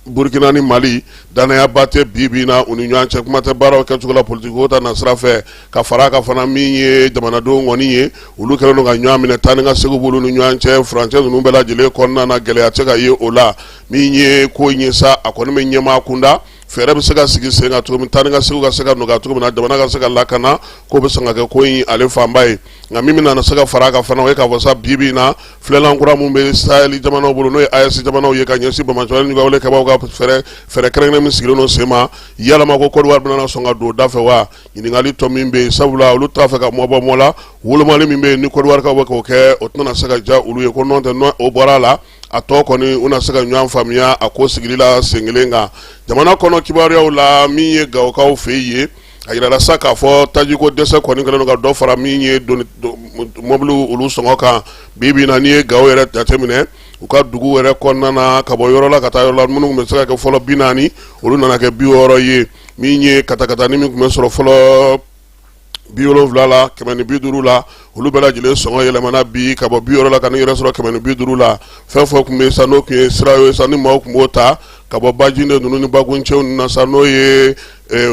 Burkina ni Mali dana ya bate bibi na uni nyanche kuma te baro ke tugula politiko ta na srafe ka faraka fana minye jamana do ngoni ye ulu kero no ga nyami ne taninga segu bulu ni nyanche français no mbela jele konna na gele ya cheka ye ola minye ko nyesa akoni menye makunda fere be sega sigi senga to mi taninga segu ga sega no ga to na jamana ga sega lakana ko be sanga ke ko yin ale fambai nga mimi na sega faraka fana we ka vosa bibi na flela ngura mu be style jamana bulu no ISC jamana ye ka nyesi ba manjwale ni ga wale ka ba ga fere kreng na misigiro no sema yala mako ko war bana songa do dafe wa ni ngali to mimbe sabula ulu trafika mo ba mola wulu mali mimbe ni ko war ka ko ke otna sega ja ulu ye ko non te no o borala atoko ni una sega nyam famia akosigilila sengelenga jamana kono kibaria ula miye ga ka o feye ayira la saka fo tajiko dese ko ni ngalo ga do fara miye do moblu ulu songoka bibi na ni ga o yere tatemine uka dugu were konna na kabo yoro la kata yoro la munu mesaka ke folo binani ulu nana ke bioro ye minye kata ni mi mesoro folo biolo vlala kemeni biduru la ulu bela jile songo yele mana bi kabo bioro la kani resoro kemeni biduru la fefo kume sano ke srayo sani ma kumota kabo bajine dunu ni bagunche na sano ye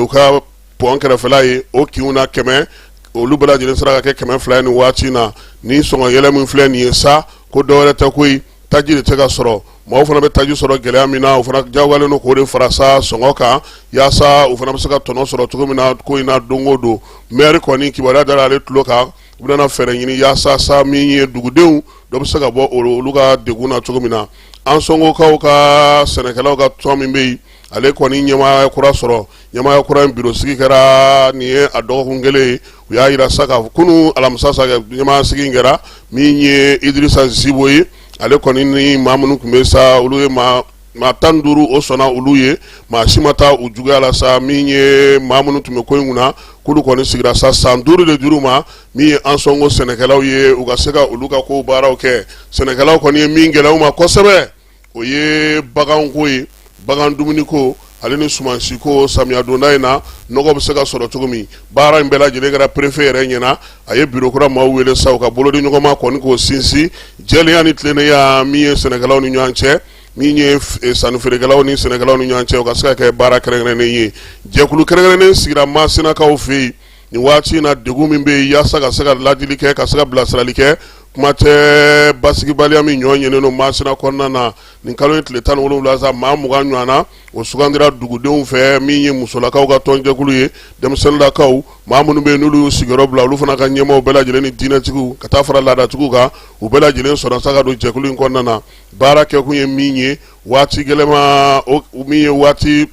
uka ponkere felaye o kiuna keme ulu bela jile sra ke keme flying wachi na ni songo yele mun flying ye sa ko dore ta kuyi tajiri tega soro ma fana be taji soro gele amina o fana jawale no ko de farasa songoka yasa o fana be saka tono soro to mina ko ina dongodo mer ko ni kibara dara le tloka buna fere nyini yasa sa mi dugudeu do be saka bo o luga deguna to mina an songo ka senekala ka to mi be ale ko ni nyama kura soro nyama kura biro sigi kara ni ado ngele ya ira saka kunu alamsa saka nyama sigi ngera mi nye Idrissa Ziboye ale koni ni mamunu kumesa uluye ma tanduru osona uluye ma simata ujuga la sa minye mamunu tumekoyuna kulu koni sigira sa sanduru de duruma mi ansongo senekalaw ye ugaseka uluka ko baraw ke senekalaw koni mingelaw ma kosebe oye bagan koyi bagan dumuni ko ale ni sumansi ko samiya dondaina nogo be seka soro tugumi bara mbela jele gara préféré nyena aye bureau kura ma wele saw ka bolo di nyoko ma koni ko sinsi jele yani tlene ya mi senegalaw ni nyanche mi nye sanu feregalaw ni senegalaw ni nyanche o ka seka ke bara kerengre ne yi jekulu kerengre ne sigira ma sina ka o fi ni wati na degumi be ya saka seka ladili ke ka seka blasrali ke kumate basigi baliami nyonye no masina konna na ninkalo etle tan wolo laza ma muga nyana o sugandira dugudeun fe minye musola kaw ga tonje kuluye dem senda kaw ma munu be nulu sigoro bla lu fana ka nyemo bela jele ni dina tigu kata fara lada tigu ka u bela jele so saka do je kulu konna na barake kunye minye wati gelema o minye wati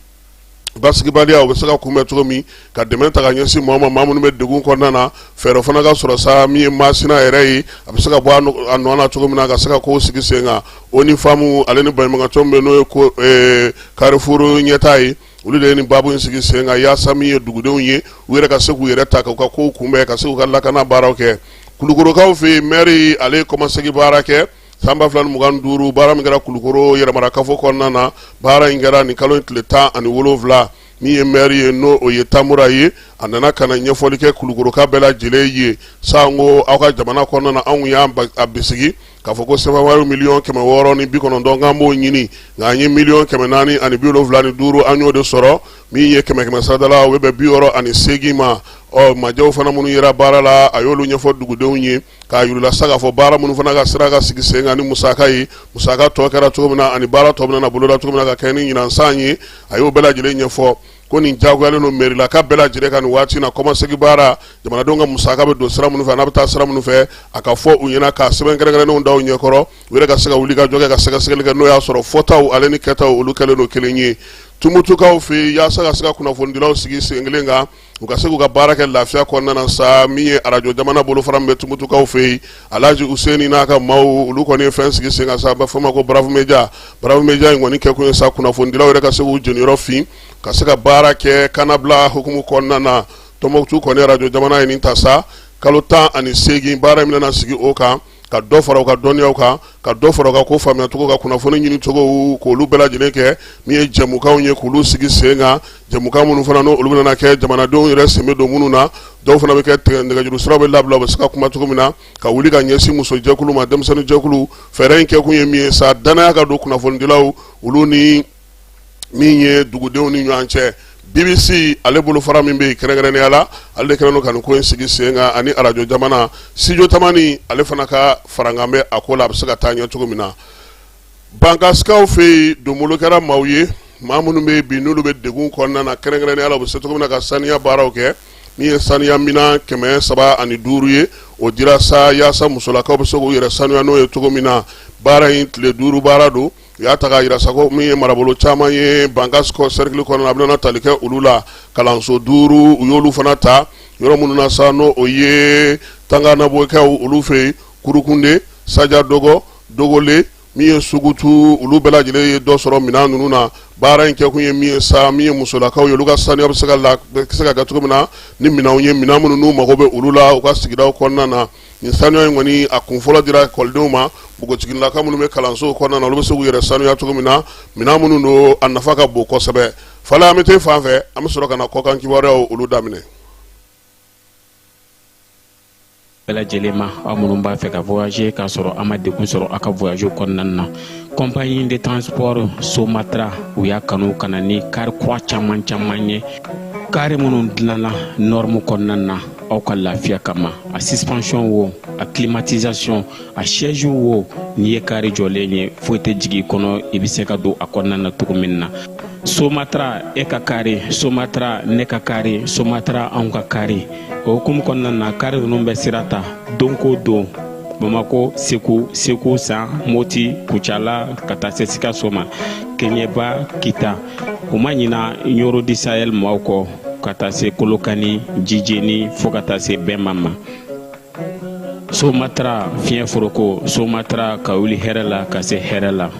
basigi balia o saka kuma tomi ka dementa ka nyesi mama mamunu be degun konna na fero fana ga soro sa mi masina erei abisaka bo anona tomi na ga saka ko sigi senga oni famu aleni balmanga tombe no ko Carrefour nyetai ulile ni babu sigi senga ya sami dugude unye wira ka seku yere ta ka ko kumbe ka seku ka lakana barake kulugoro ka fe meri ale commencer gi barake samba filan mugan duru baara min kɛra kulukoro yɛrɛmara kafo kɔnɔna na baara in kɛra nin kalo in tile 17 min ye maire ye n'o o ye Tamura ye a nana ka na ɲɛfɔli kɛ kulukoroka bɛɛ lajɛlen ye sango aw ka jamana kɔnɔna na anw y'an bisigi k'a fɔ ko sɛbɛnwari miliyɔn 690 k'an b'o ɲini nka an ye miliyɔn 475 an y'o de sɔrɔ min ye 100 saradala o bɛ 68 ma majɛw fana minnu yera baara la a y'olu ɲɛfɔ dugudenw ye k'a yirula sa k'a fɔ baara minnu fana ka sira ka sigi sen kan ni musaka ye musaka tɔ kɛra cogo min na ani baara tɔ bɛna boloda cogo min na ka kɛ ni ɲinansan ye a y'o bɛɛ lajɛlen ɲɛfɔ ko nin jagoyalen don mairie la ka bɛɛ lajɛlen ka nin waati na kɔmasegi baara jamanadenw ka musaka bɛ don sira minnu fɛ n'a bɛ taa sira minnu fɛ a ka fɔ u ɲɛna ka sɛbɛn kɛrɛnkɛrɛnnenw da u ɲɛkɔrɔ u yɛrɛ ka se ka wuli ka jɔ kɛ ka sɛgɛsɛgɛli kɛ n'o y'a sɔrɔ fɔtaw ale ni kɛtaw olu kɛlen don kelen ye tumutukaw fɛ yaasa ka se ka kunnafonidilaw sigi sen kelen kan u ka se k'u ka baara kɛ lafiya kɔnɔna na sa min ye arajo jamana bolofara min bɛ tumutukaw fɛ yen Alhaji Useni n'a ka maaw olu kɔni ye fɛn sigi sen kan sa a bɛ fɔ ma ko Bravo Media in kɔni kɛ kun ye sa kunnafonidilaw yɛrɛ ka se k'u jeniyɔrɔ fin ka se ka baara kɛ kanabila hukumu kɔnɔna na Tɔnbukutu kɔni arajo jamana ye nin ta sa kalo 18 baara min na sigi o kan ka dɔ fara u ka dɔnniyaw kan ka dɔ fara u ka ko faamuyacogo ka kunnafoni ɲini cogo k'olu bɛɛ lajɛlen kɛ min ye jɛmukanw ye k'olu sigi sen kan jɛmukan minnu fana n'olu bɛna kɛ jamanadenw yɛrɛ sen bɛ don minnu na dɔw fana bɛ kɛ nɛgɛjuru siraw bɛ labila u bɛ se ka kuma cogo min na ka wuli ka ɲɛsin musojɛkulu ma denmisɛnnin jɛkulu fɛɛrɛ in kɛ kun ye min ye sa danaya ka don kunnafonidilaw olu ni min ye dugudenw ni ɲɔgɔn cɛ BBC ale bolofara min bɛ yen kɛrɛnkɛrɛnnenya la ale de kɛlen don ka nin ko in sigi sen kan ani arajo jamana studio tamani ale fana ka farankan bɛ a ko la a bɛ se ka taa ɲɛ cogo min na bankasikaw fɛ yen donbolo kɛra maaw ye maa minnu bɛ yen bi n'olu bɛ degun kɔnɔna na kɛrɛnkɛrɛnnenya la u bɛ se cogo min na ka saniya baaraw kɛ min ye saniya minan 350 ye o dira sa yaasa musolakaw bɛ se k'u yɛrɛ sanuya n'o ye cogo min na baara in tile 5 baara don u y'a ta k'a yira sa ko min ye marabolo caman ye bankasiko cercle kɔnɔna na a bɛna tali kɛ olu la kalanso 5 u y'olu fana ta yɔrɔ minnu na sa n'o o ye tanganabɔkɛw olu fɛ yen kurukunde saja dɔgɔ dogole min ye sugutu olu bɛɛ lajɛlen ye dɔ sɔrɔ minɛn ninnu na baara in kɛ kun ye min ye sa min ye musolakaw ye olu ka sanuya bɛ se ka kɛ cogo min na ni minɛnw ye minɛn minnu n'u mago bɛ olu la u ka sigidaw kɔnɔna na nin sanuya in kɔni a kun fɔlɔ dira ekɔlidenw ma npogotigilaka minnu bɛ kalanso kɔnɔna na olu bɛ se k'u yɛrɛ sanuya cogo min na minɛn minnu don a nafa ka bon kosɛbɛ fɔlɔ an bɛ taa fan fɛ an bɛ sɔrɔ ka na kɔkan kibaruyaw olu daminɛ. bɛɛ lajɛlen ma aw minnu b'a fɛ ka voyager k'a sɔrɔ a ma degun sɔrɔ a ka voyage kɔnɔna na compagnie de transport Somatra u y'a kanu ka na ni kari kura caman ye kari minnu dilanna norme kɔnɔna na aw ka lafiya kama a suspension wo a climatisation a siège wo n'i ye kari jɔlen ye foyi tɛ jigin kɔnɔ i bɛ se ka don a kɔnɔna na cogo min na Somatra e ka kari Somatra ne ka kari Somatra anw ka kari o hukumu kɔnɔna na kari ninnu bɛ sira ta don ko don Bamako Segu San Moti Kucala ka taa se Sikaso ma Keɲeba Kita u ma ɲina Yoro di Sahel maaw kɔ ka taa se Kolokani Jijeni fo ka taa se Bɛnma ma Somatra fiɲɛ foroko Somatra ka wuli hɛrɛ la ka se hɛrɛ la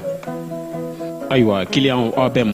ayiwa client aw bɛ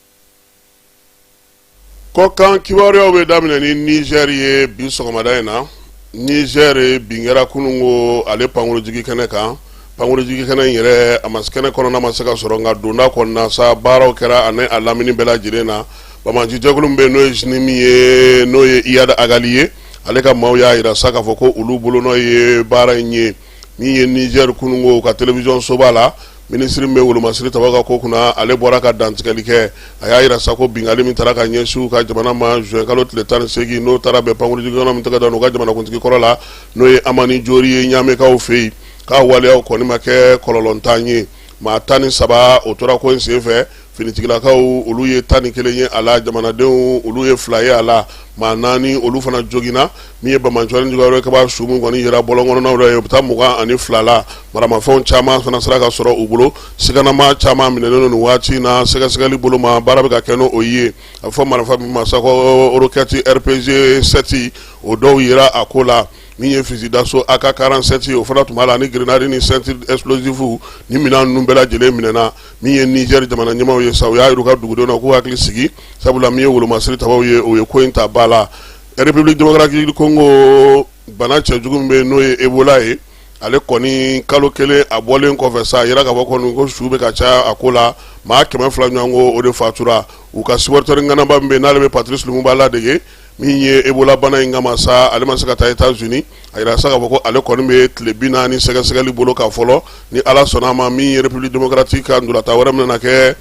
kɔkan kibaruyaw bɛ daminɛ ni Niger ye bi sɔgɔmada in na Niger bin kɛra kunun ko ale pankurojigi kɛnɛ kan pankurojigi kɛnɛ in yɛrɛ a ma kɛnɛ kɔnɔna ma se ka sɔrɔ nka donda kɔnɔna sa baaraw kɛra ani a lamini bɛɛ lajɛlen na Bamaji jɛkulu min bɛ n'o ye sini min ye n'o ye Iyad Agali ye ale ka maaw y'a yira sa k'a fɔ ko olu bolo n'o ye baara in ye min ye Niger kunun ko ka télévision soba la ministre bɛ wolomasiri tabaga ko kunna ale bɔra ka dantigɛli kɛ a y'a yira sa ko bingali min taara ka ɲɛsin ka jamana ma juin kalo tile 18 n'o taara bɛn pankurujigi kɔnɔ min tɛgɛ da n'u ka jamanakuntigi kɔrɔ la n'o ye Amani Jori ye Ɲamekaw fɛ yen k'a waleyaw kɔni ma kɛ kɔlɔlɔntan ye maa 13 o tora ko in sen fɛ finitigilakaw olu ye 11 ye a la jamanadenw olu ye 2 ye a la maa 4 olu fana jogina min ye Bamaɲɔni jugayɔrɔ ka b'a sumu kɔni yira bɔlɔnkɔnɔnaw la ye u bɛ taa 22 la maramafɛnw caman fana sera ka sɔrɔ u bolo siganama caman minɛnen don nin waati na sɛgɛsɛgɛli bolo ma baara bɛ ka kɛ n'o ye a bɛ fɔ marifa min ma sa ko roquette RPG 7 o dɔw yira a ko la min ye fusil d'assaut AK-47 o fana tun b'a la ni grenade ni ceinture explosive ni minɛn ninnu bɛɛ lajɛlen minɛna min ye Niger jamana ɲɛmaaw ye sa u y'a yira u ka dugudenw na k'u hakili sigi sabula min ye wolomasiri tabaw ye o ye ko in ta ba la République démocratique du Congo bana cɛjugu min bɛ yen n'o ye Ebola ye ale kɔni kalo kelen a bɔlen kɔfɛ sa yira ka fɔ kɔni ko su bɛ ka caya a ko la maa 200 ɲɔgɔn ko o de fatura u ka supporter ŋanaba min bɛ n'ale bɛ Patrice Lumumba ladege min ye Ebola bana in kama sa ale ma se ka taa États-Unis a yira sa ka fɔ ko ale kɔni bɛ tile 40 sɛgɛsɛgɛli bolo ka fɔlɔ ni Ala sɔnna a ma min ye République démocratique ka ndolata wɛrɛ min na kɛ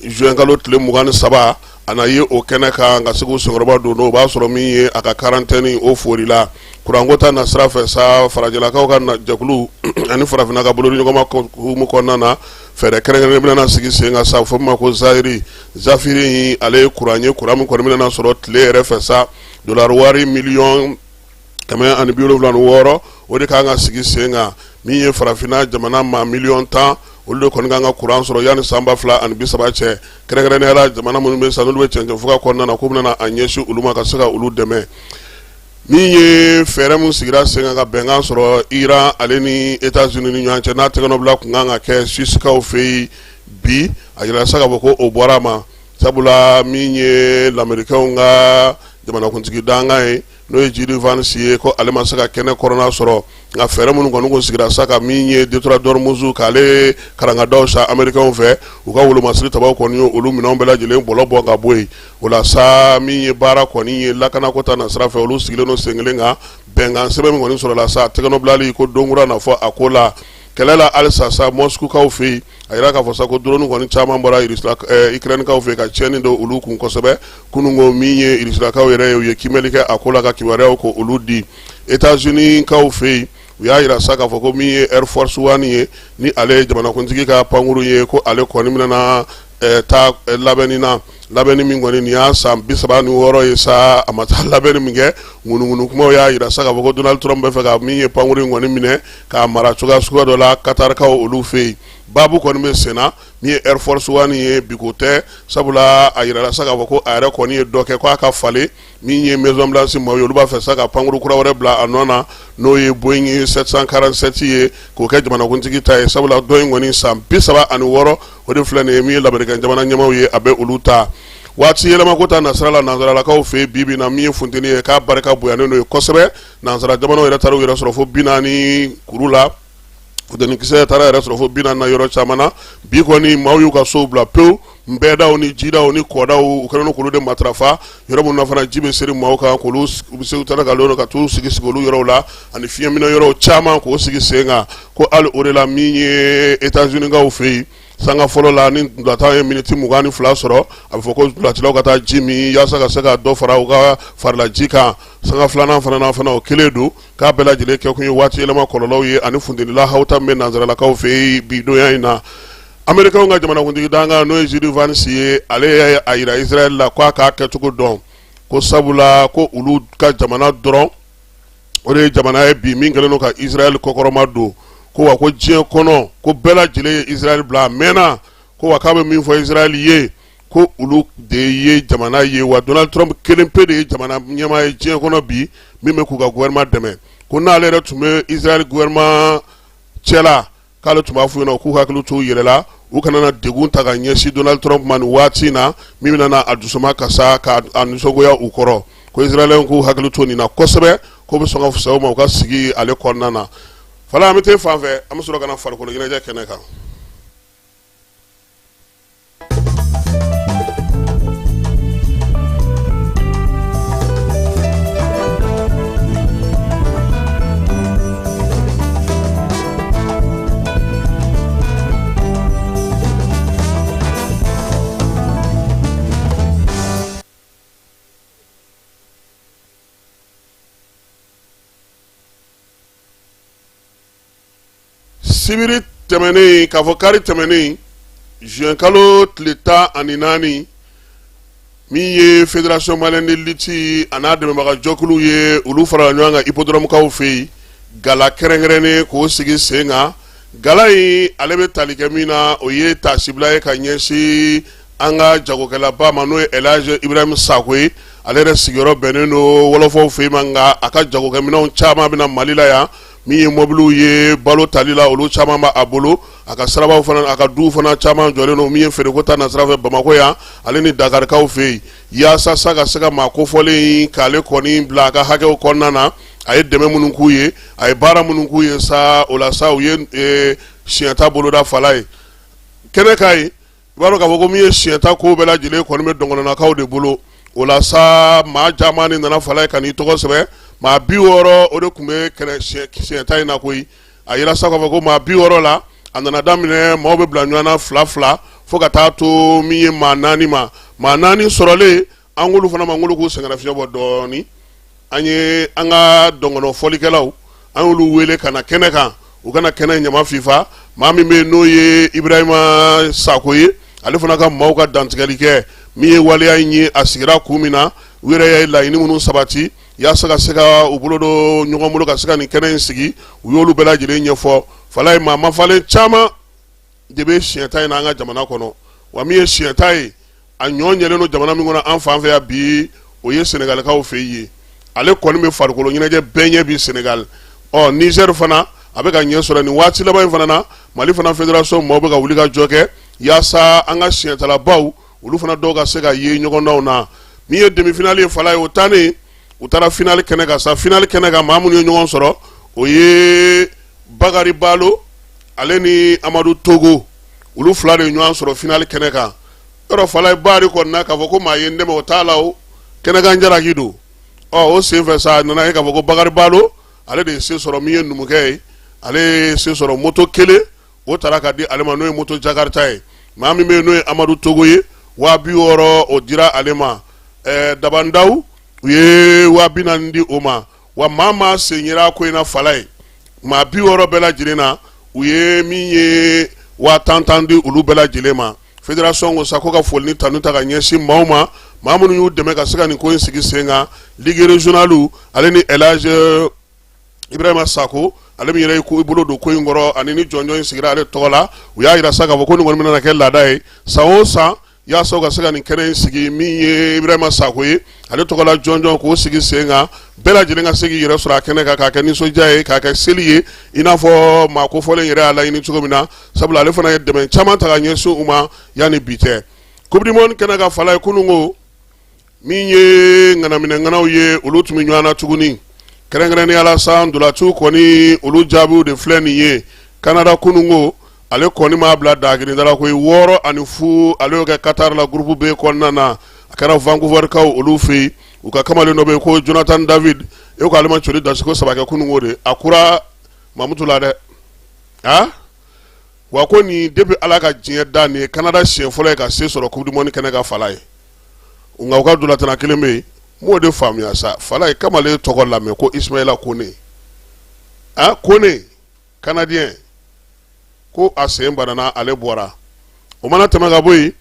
juin kalo tile 23 a na ye o kɛnɛ kan ka se k'u senkɔrɔba don n'o b'a sɔrɔ min ye a ka quarantaine o fori la kuranko ta na sira fɛ sa farajɛlakaw ka jɛkulu ani farafinna ka bolo ɲɔgɔnma hukumu kɔnɔna na fɛɛrɛ kɛrɛnkɛrɛnnen bɛna sigi sen kan sa fɔ ma ko Zafiri ale ye kuran ye kuran min kɔni bɛna sɔrɔ tile yɛrɛ fɛ sa dollar wari miliyɔn 176 o de kan ka sigi sen kan min ye farafinna jamana ma miliyɔn 10 olu de kɔni kan ka kuran sɔrɔ yani san 2030 cɛ kɛrɛnkɛrɛnnenya la jamana minnu bɛ sa n'olu bɛ cɛncɛn fuga kɔnɔna na k'u bɛna a ɲɛsin olu ma ka se ka olu dɛmɛ min ye fɛɛrɛ mun sigira sen kan ka bɛnkan sɔrɔ Iran ale ni États-Unis ni ɲɔgɔn cɛ n'a tɛgɛnɔbila kun kan ka kɛ Suissekaw fɛ yen bi a yira sa ka fɔ ko o bɔra a ma sabula min ye l'Américain ka jamanakuntigi dangan ye n'o ye J.D. Vance ye ko ale ma se ka kɛnɛ kɔrɔna sɔrɔ nka fɛɛrɛ minnu kɔni kun sigira sa ka min ye Detroit Dormuzu k'ale karangadaw sa Américain fɛ u ka wolomasiri tabaw kɔni ye olu minɛnw bɛɛ lajɛlen bɔlɔ bɔ ka bɔ yen o la sa min ye baara kɔni ye lakanako ta na sira fɛ olu sigilen don sen kelen kan bɛnkan sɛbɛn min kɔni sɔrɔla sa tɛgɛnɔbilali ko don kura na fɔ a ko la kɛlɛ la halisa sa Moscoukaw fɛ yen a yira k'a fɔ sa ko drone kɔni caman bɔra Ukrainekaw fɛ ka tiɲɛni don olu kun kosɛbɛ kununko min ye Rusilakaw yɛrɛ ye u ye kimɛli kɛ a ko la ka kibaruyaw ko olu di États-Unis kaw fɛ yen u y'a yira sa k'a fɔ ko min ye Air Force One ye ni ale jamanakuntigi ka pankuru ye ko ale kɔni bɛna taa labɛnni na labɛnni min kɔni nin y'a san 36 ye sa a ma taa labɛnni min kɛ ŋunuŋunu kumaw y'a yira sa k'a fɔ ko Donald Trump bɛ fɛ ka min ye pankuru in kɔni minɛ k'a mara cogoya suguya dɔ la Katarikaw olu fɛ yen baabu kɔni bɛ sen na min ye Air Force One ye bi ko tɛ sabula a yira sa k'a fɔ ko a yɛrɛ kɔni ye dɔ kɛ ko a ka falen min ye Maison Blanche maaw ye olu b'a fɛ sa ka pankuru kura wɛrɛ bila a nɔ na n'o ye Boeing 747 ye k'o kɛ jamanakuntigi ta ye sabula dɔ in kɔni san 36 o de filɛ nin ye min ye Lamɛrikɛn jamana ɲɛmaaw ye a bɛ olu ta waati yɛlɛma ko ta nasira la nanzaralakaw fɛ bi na min ye funteni ye k'a barika bonyanen don kosɛbɛ nanzara jamanaw yɛrɛ taara u yɛrɛ sɔrɔ fo 40 kuru la futenikisɛ taara yɛrɛ sɔrɔ fo 40 na yɔrɔ caman na bi kɔni maaw y'u ka sow bila pewu nbɛdaw ni jidaw ni kɔdaw u kɛlen don k'olu de matarafa yɔrɔ minnu na fana ji bɛ seri maaw kan k'olu u bɛ se u taara ka lɔn ka t'u sigi olu yɔrɔw la ani fiɲɛminɛ yɔrɔw caman k'o sigi sen kan ko hali o de la min ye États-Unis kaw fɛ yen sanga fɔlɔ la ni dulata ye miniti 22 sɔrɔ a bɛ fɔ ko dulatilaw ka taa ji min yaasa ka se ka dɔ fara u ka farilaji kan sanga filanan fana o kelen don k'a bɛɛ lajɛlen kɛ kun ye waati yɛlɛma kɔlɔlɔw ye ani funtenila hawta min bɛ nanzaralakaw fɛ yen bi donya in na Américain ka jamanakuntigi danga n'o ye J.D. Vance ye ale y'a yira Israel la k'a k'a kɛcogo dɔn ko sabula ko olu ka jamana dɔrɔn o de ye jamana ye bi min kɛlen don ka Israel kɔkɔrɔma don ko wa ko diɲɛ kɔnɔ ko bɛɛ lajɛlen ye Israel bila a mɛnna ko wa k'a bɛ min fɔ Israel ye ko olu de ye jamana ye wa Donald Trump kelen pe de ye jamana ɲɛmaa ye diɲɛ kɔnɔ bi min bɛ k'u ka gouvernement dɛmɛ ko n'ale yɛrɛ tun bɛ Israel gouvernement cɛla k'ale tun b'a f'u ɲɛna k'u hakili to u yɛrɛ la u kana na degun ta ka ɲɛsin Donald Trump ma nin waati in na min bɛna na a dusuma kasa k'a nisɔngoya u kɔrɔ ko Israɛlɛnw k'u hakili to nin na kosɛbɛ ko bɛ sɔn ka fisaya u ma u ka sigi ale kɔnɔna na fala an bɛ taa fan fɛ an bɛ sɔrɔ ka na farikolo ɲɛnajɛ kɛnɛ kan. Sibiri tɛmɛnen k'a fɔ kari tɛmɛnen juin kalo tile 14 min ye fédération malienne de lutte a n'a dɛmɛbaga jɔkulu ye olu farala ɲɔgɔn kan hippodromecaw fɛ yen gala kɛrɛnkɛrɛnnen k'o sigi sen kan gala in ale bɛ tali kɛ min na o ye taasibila ye ka ɲɛsin an ka jagokɛlaba ma n'o ye Elhadji Ibrahim Sako ye ale yɛrɛ sigiyɔrɔ bɛnnen don wɔlɔfɔw fɛ yen ma nka a ka jagokɛminɛnw caman bɛna Mali la yan min ye mobiliw ye balo tali la olu caman b'a bolo a ka sirabaw fana a ka duw fana caman jɔlen don min ye feereko ta na sira fɛ Bamako yan ale ni Dakarikaw fɛ yen yaasa sa ka se ka maa kofɔlen k'ale kɔni bila a ka hakɛw kɔnɔna na a ye dɛmɛ minnu k'u ye a ye baara minnu k'u ye sa o la sa u ye siɲɛta boloda fala ye kɛnɛ ka ye i b'a dɔn k'a fɔ ko min ye siɲɛta ko bɛɛ lajɛlen kɔni bɛ dɔngɔnɔnakaw de bolo o la sa maa caman de nana fala ye ka n'i tɔgɔ sɛbɛ maa 60 o de tun bɛ siɲɛta in na koyi a yira sa k'a fɔ ko maa 60 la a nana daminɛ maaw bɛ bila ɲɔgɔn na 2 fo ka taa to min ye maa 4 ma maa 4 sɔrɔlen an k'olu fana ma n k'olu k'u sɛgɛnnafiɲɛ bɔ dɔɔni an ye an ka dɔngɔnɔ fɔlikɛlaw an y'olu wele ka na kɛnɛ kan u kana kɛnɛ ɲama fifa maa min bɛ n'o ye Ibrahima Sako ye ale fana ka maaw ka dantigɛli kɛ min ye waleya in ye a sigira kun min na u yɛrɛ ye laɲini minnu sabati yaasa ka se ka u bolo don ɲɔgɔn bolo ka se ka nin kɛnɛ in sigi u y'olu bɛɛ lajɛlen ɲɛfɔ fala ye maa mafalen caman de bɛ siɲɛta in na an ka jamana kɔnɔ wa min ye siɲɛta ye a ɲɔ ɲɛlen don jamana min kɔnɔ an fan fɛ yan bi o ye senegalikaw fɛ ye ale kɔni bɛ farikolo ɲɛnajɛ bɛɛ ɲɛ bi senegal Niger fana a bɛ ka ɲɛ sɔrɔ nin waati laban in fana na Mali fana fédération maaw bɛ ka wuli ka jɔ kɛ yaasa an ka siɲɛtalabaw olu fana dɔw ka se ka ye ɲɔgɔndanw na min ye demi-finale ye fala ye o tannen u taara finale kɛnɛ kan sa finale kɛnɛ kan maa minnu ye ɲɔgɔn sɔrɔ o ye Bakari Balo ale ni Amadu Togo olu 2 de ye ɲɔgɔn sɔrɔ finale kɛnɛ kan yɔrɔ fala ye baari kɔnɔna k'a fɔ ko maa ye n dɛmɛ o t'a la o kɛnɛ kan jalaki don o senfɛ sa nana ye k'a fɔ ko Bakari Balo ale de ye se sɔrɔ min ye numukɛ ye ale ye se sɔrɔ moto kelen o taara ka di ale ma n'o ye moto Jakarta ye maa min bɛ yen n'o ye Amadu Togo ye 60 o dira ale ma Dabandaw u ye 40 di o ma wa maa sen yera ko in na fala ye maa 60 bɛɛ lajɛlen na u ye min ye 10 di olu bɛɛ lajɛlen ma fédération ko sa ko ka foli ni tanu ta ka ɲɛsin maaw ma maa minnu y'u dɛmɛ ka se ka nin ko in sigi sen kan ligue régionale ale ni Elage Ibrahima Sako ale min yɛrɛ i bolo don ko in kɔrɔ ani ni jɔnjɔn in sigira ale tɔgɔ la u y'a yira sa k'a fɔ ko nin kɔni bɛna kɛ laada ye san o san yaasa u ka se ka nin kɛnɛ in sigi min ye Ibrahima Sako ye ale tɔgɔ la jɔnjɔn k'o sigi sen kan bɛɛ lajɛlen ka se k'i yɛrɛ sɔrɔ a kɛnɛ kan k'a kɛ nisɔndiya ye k'a kɛ seli ye i n'a fɔ maa kofɔlen yɛrɛ y'a laɲini cogo min na sabula ale fana ye dɛmɛ caman ta ka ɲɛsin u ma yanni bi cɛ coupe du monde kɛnɛ kan fala ye kunun ko min ye ŋanaminɛŋanaw ye olu tun bɛ ɲɔgɔn na tuguni kɛrɛnkɛrɛnnenya la sa ndolatiw kɔni olu jaabiw de filɛ nin ye Canada kunun ko ale kɔni m'a bila dagirindala koyi 6-0 ale y'o kɛ Qatar la groupe B kɔnɔna na a kɛra Vancouverkaw olu fɛ yen u ka kamalen dɔ bɛ yen ko Jonathan David e ko ale ma coli dasi ko 3 kɛ kunun ko de a kura Mamutu la dɛ wa ko nin depuis ala ka diɲɛ da nin ye Canada siɲɛ fɔlɔ ye ka se sɔrɔ coupe du monde kɛnɛ ka fala ye nka u ka dolatana kelen bɛ yen m'o de faamuya sa fala ye kamalen tɔgɔ lamɛn ko Ismaïla Kone Kone Canadien ko a sen banana ale bɔra o mana tɛmɛ ka bɔ yen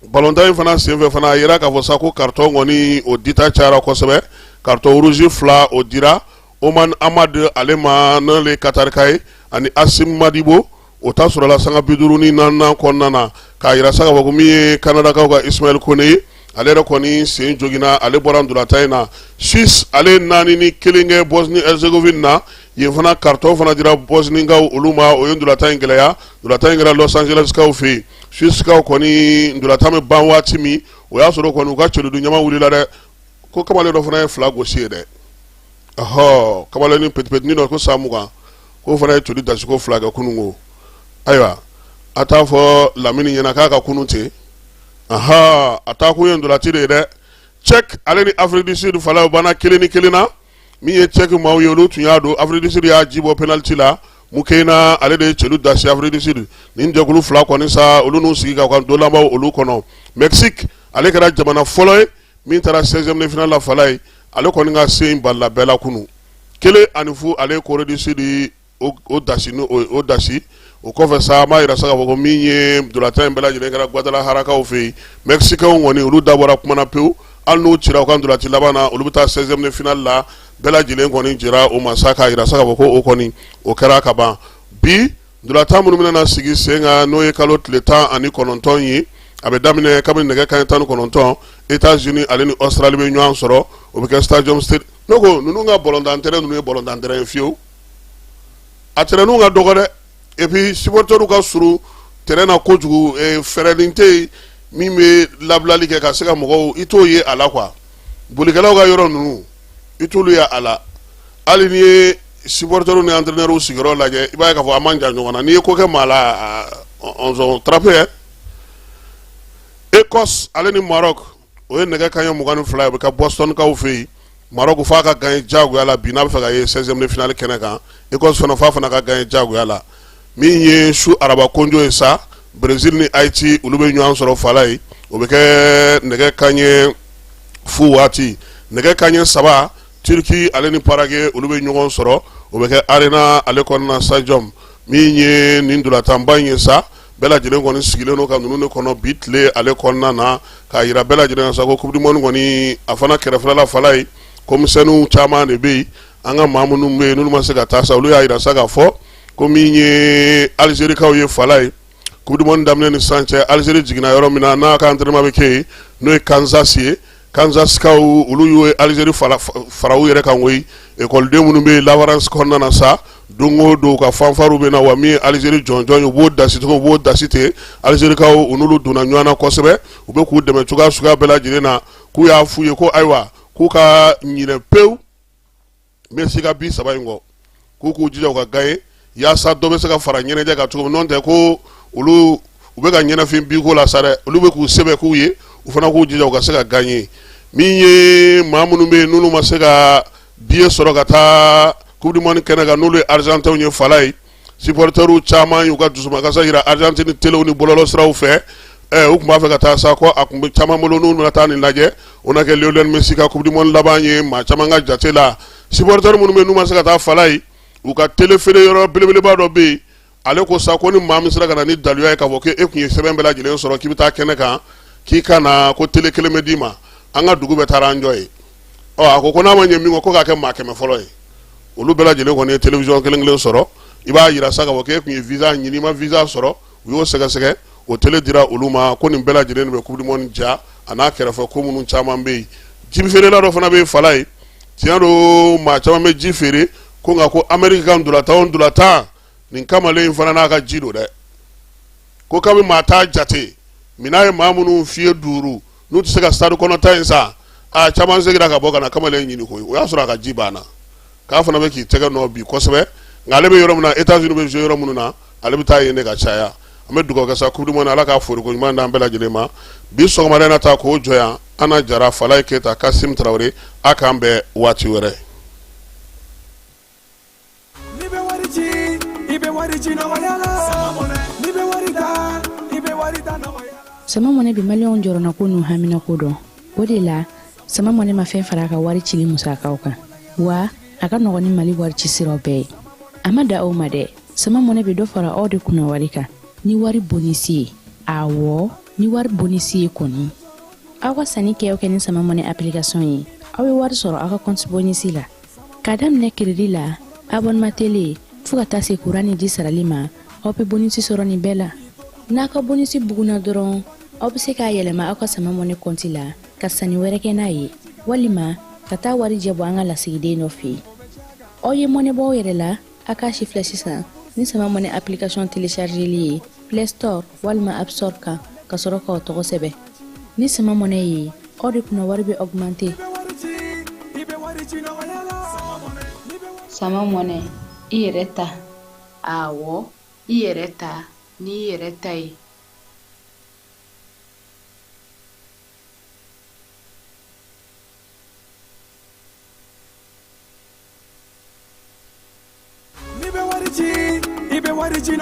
balontan in fana senfɛ fana a yira k'a fɔ sa ko carton kɔni o dita cayara kosɛbɛ carton rouge 2 o dira Oman Ahmad ale ma n'ale Katarika ye ani Asim Madibo o ta sɔrɔla sanga 54 kɔnɔna na k'a yira sa k'a fɔ ko min ye Canadakaw ka Ismaël Kone ye ale yɛrɛ kɔni sen jogina ale bɔra ndolata in na Suisse ale 4 ni 1 kɛ Bosnie-Herzégovine na yen fana carton fana dira Bosnikaw olu ma o ye ndolata in gɛlɛya ndolata in kɛra Los Angeles kaw fɛ yen Suisse kaw kɔni ndolata bɛ ban waati min o y'a sɔrɔ kɔni u ka cɛludu ɲama wulila dɛ ko kamalen dɔ fana ye 2 gosi ye dɛ kamalen ni petipetini dɔ ko san 20 k'o fana ye coli dasiko 2 kɛ kunun ko ayiwa a t'a fɔ Lamini ɲɛna k'a ka kunun ten a t'a kun ye ndolati de ye dɛ Tchèque ale ni Afrique du Sud fala u banna 1-1 na min ye Tchèque maaw ye olu tun y'a don Afrique du Sud y'a ji bɔ penalty la Mukena ale de ye celu dasi Afrique du Sud nin jɛkulu 2 kɔni sa olu n'u sigi ka don labanw olu kɔnɔ Mexique ale kɛra jamana fɔlɔ ye min taara 16e de finale la fala ye ale kɔni ka se in balila bɛɛ la kunu 1-0 ale Corée du Sud o dasi o kɔfɛ sa m'a yira sa k'a fɔ ko min ye ndolata in bɛɛ lajɛlen kɛra Guadalajarakaw fɛ yen Mexicains kɔni olu dabɔra kumana pewu hali n'u cira u ka ndolati laban na olu bɛ taa 16e de finale la bɛɛ lajɛlen kɔni jɛra o ma sa k'a yira sa k'a fɔ ko o kɔni o kɛra ka ban bi ndolata minnu bɛna sigi sen kan n'o ye kalo tile 19 ye a bɛ daminɛ kabini nɛgɛ kanɲɛ 19 États-Unis ale ni Australie bɛ ɲɔgɔn sɔrɔ o bɛ kɛ Stadium Stade ne ko ninnu ka ballontan terrain ninnu ye ballontan terrain ye fiyewu a terrainw ka dɔgɔ dɛ et puis supporters ka surun terrain na kojugu fɛɛrɛlen tɛ yen min bɛ labilali kɛ ka se ka mɔgɔw i t'o ye a la quoi bolikɛlaw ka yɔrɔ ninnu i t'olu ye a la hali ni ye supporteru ni entraîneur sigiyɔrɔ lajɛ i b'a ye k'a fɔ a man jan ɲɔgɔn na n'i ye ko kɛ maa la on s'en trappe Écosse ale ni Maroc o ye nɛgɛ kanɲɛ 22 ye o bɛ kɛ Boston kaw fɛ yen Maroc f'a ka gagner diyagoya la bi n'a bɛ fɛ ka ye 16e de finale kɛnɛ kan Écosse fana f'a fana ka gagner diyagoya la min ye su araba konjo ye sa Brésil ni Haïti olu bɛ ɲɔgɔn sɔrɔ fala ye o bɛ kɛ nɛgɛ kanɲɛ fu waati nɛgɛ kanɲɛ 3 Turki ale ni Paraguay olu bɛ ɲɔgɔn sɔrɔ o bɛ kɛ arena ale kɔnɔna stadium min ye nin dolatanba in ye sa bɛɛ lajɛlen kɔni sigilen don ka ninnu de kɔnɔ bi tile ale kɔnɔna na k'a yira bɛɛ lajɛlen na sa ko coupe du monde kɔni a fana kɛrɛfɛla fala ye komisɛnniw caman de bɛ yen an ka maa minnu bɛ yen n'olu ma se ka taa sa olu y'a yira sa k'a fɔ ko min ye Algérikaw ye fala ye coupe du monde daminɛ ni sisan cɛ Algérie jiginna yɔrɔ min na n'a ka entraînement bɛ kɛ yen n'o ye Kansas ye Kansaskaw olu ye Algérie fara u yɛrɛ kan koyi ekɔliden minnu bɛ Lawarens kɔnɔna na sa don o don ka fanfaru bɛ na wa min ye Algérie jɔnjɔn ye u b'o dasi cogo u b'o dasi ten Algérikaw u n'olu donna ɲɔgɔn na kosɛbɛ u bɛ k'u dɛmɛ cogoya suguya bɛɛ lajɛlen na k'u y'a f'u ye ko ayiwa k'u ka ɲinɛ pewu Messi ka bi 3 in kɔ k'u k'u jija u ka gagner yaasa dɔ bɛ se ka fara ɲɛnajɛ kan cogo min n'o tɛ ko olu u bɛ ka ɲɛnafin biko la sa dɛ olu bɛ k'u sɛbɛ k'u ye u fana k'u jija u ka se ka gagner min ye maa minnu bɛ yen n'olu ma se ka billet sɔrɔ ka taa coupe du monde kɛnɛ kan n'olu ye Argentin ye fala ye supporteru caman y'u ka dusumakasa yira Argentine telew ni bɔlɔlɔ siraw fɛ u tun b'a fɛ ka taa sa ko a tun bɛ caman bolo n'u bɛna taa nin lajɛ o na kɛ Lionel Messi ka coupe du monde laban ye maa caman ka jate la supporteru minnu bɛ yen n'u ma se ka taa fala ye u ka télé feere yɔrɔ belebeleba dɔ bɛ yen ale ko sa ko ni maa min sera ka na ni daluya ye k'a fɔ k'e tun ye sɛbɛn bɛɛ lajɛlen sɔrɔ k'i bɛ taa kɛnɛ kan k'i ka na ko télé kelen bɛ d'i ma an ka dugu bɛ taara an jɔ ye a ko n'a ma ɲɛ min kɔ ko k'a kɛ maa 100 fɔlɔ ye olu bɛɛ lajɛlen kɔni ye télévision kelen kelen sɔrɔ i b'a yira sa k'a fɔ k'e tun ye visa ɲini i ma visa sɔrɔ u y'o sɛgɛsɛgɛ o télé dira olu ma ko nin bɛɛ lajɛlen de bɛ coupe du monde ja a n'a kɛrɛfɛ ko minnu caman bɛ yen ji feerela dɔ fana bɛ yen fala ye tiɲɛ don maa caman bɛ ji feere ko nka ko Amérique ka ndolatan nin kamalen in fana n'a ka ji don dɛ ko kabi maa t'a jate mina ye maa minnu fiyɛ 5 n'u tɛ se ka stade kɔnɔ ta in sa a caman seginna ka bɔ ka na kamalen ɲini koyi o y'a sɔrɔ a ka ji banna k'a fana bɛ k'i tɛgɛ nɔ bi kosɛbɛ nka ale bɛ yɔrɔ min na États-Unis bɛ jouer yɔrɔ minnu na ale bɛ taa yen de ka caya an bɛ dugawu kɛ sa coupe du monde ala k'a foriko ɲuman d'an bɛɛ lajɛlen ma bi sɔgɔmada in na ta k'o jɔ yan Ana Jara Falaye Keyita Kasim Traoré a k'an bɛn waati wɛrɛ. Sama mɔnɛ bi maliyɛnw jɔrɔna ko n'u hamina ko dɔn o de la sama mɔnɛ ma fɛn fara a ka wari cili musakaw kan wa a ka nɔgɔn ni Mali wari ci siraw bɛɛ ye a ma da aw ma dɛ sama mɔnɛ bi dɔ fara aw de kunna wari kan ni wari bonisi ye awɔ ni wari bonisi ye kɔni aw ka sanni kɛ ni sama mɔnɛ application ye aw ye wari sɔrɔ aw ka compte bonisi la ka daminɛ crédit la abonnement télé fo ka taa se courant ni ji sarali ma aw bɛ bonisi sɔrɔ nin bɛɛ la n'a ka bonisi buguna dɔrɔn aw bɛ se k'a yɛlɛma aw ka sama mɔnɛ compte la ka sanni wɛrɛ kɛ n'a ye walima ka taa wari jɛbɔ an ka lasigiden dɔ fɛ yen aw ye mɔnɛ bɔ aw yɛrɛ la a k'a si filɛ sisan ni sama mɔnɛ application téléchargeli ye Play Store walima App Store kan ka sɔrɔ k'aw tɔgɔ sɛbɛn ni sama mɔnɛ ye aw de kunna wari bɛ augmenter sama mɔnɛ i yɛrɛ ta awɔ i yɛrɛ ta ni i yɛrɛ ta ye I be wari ci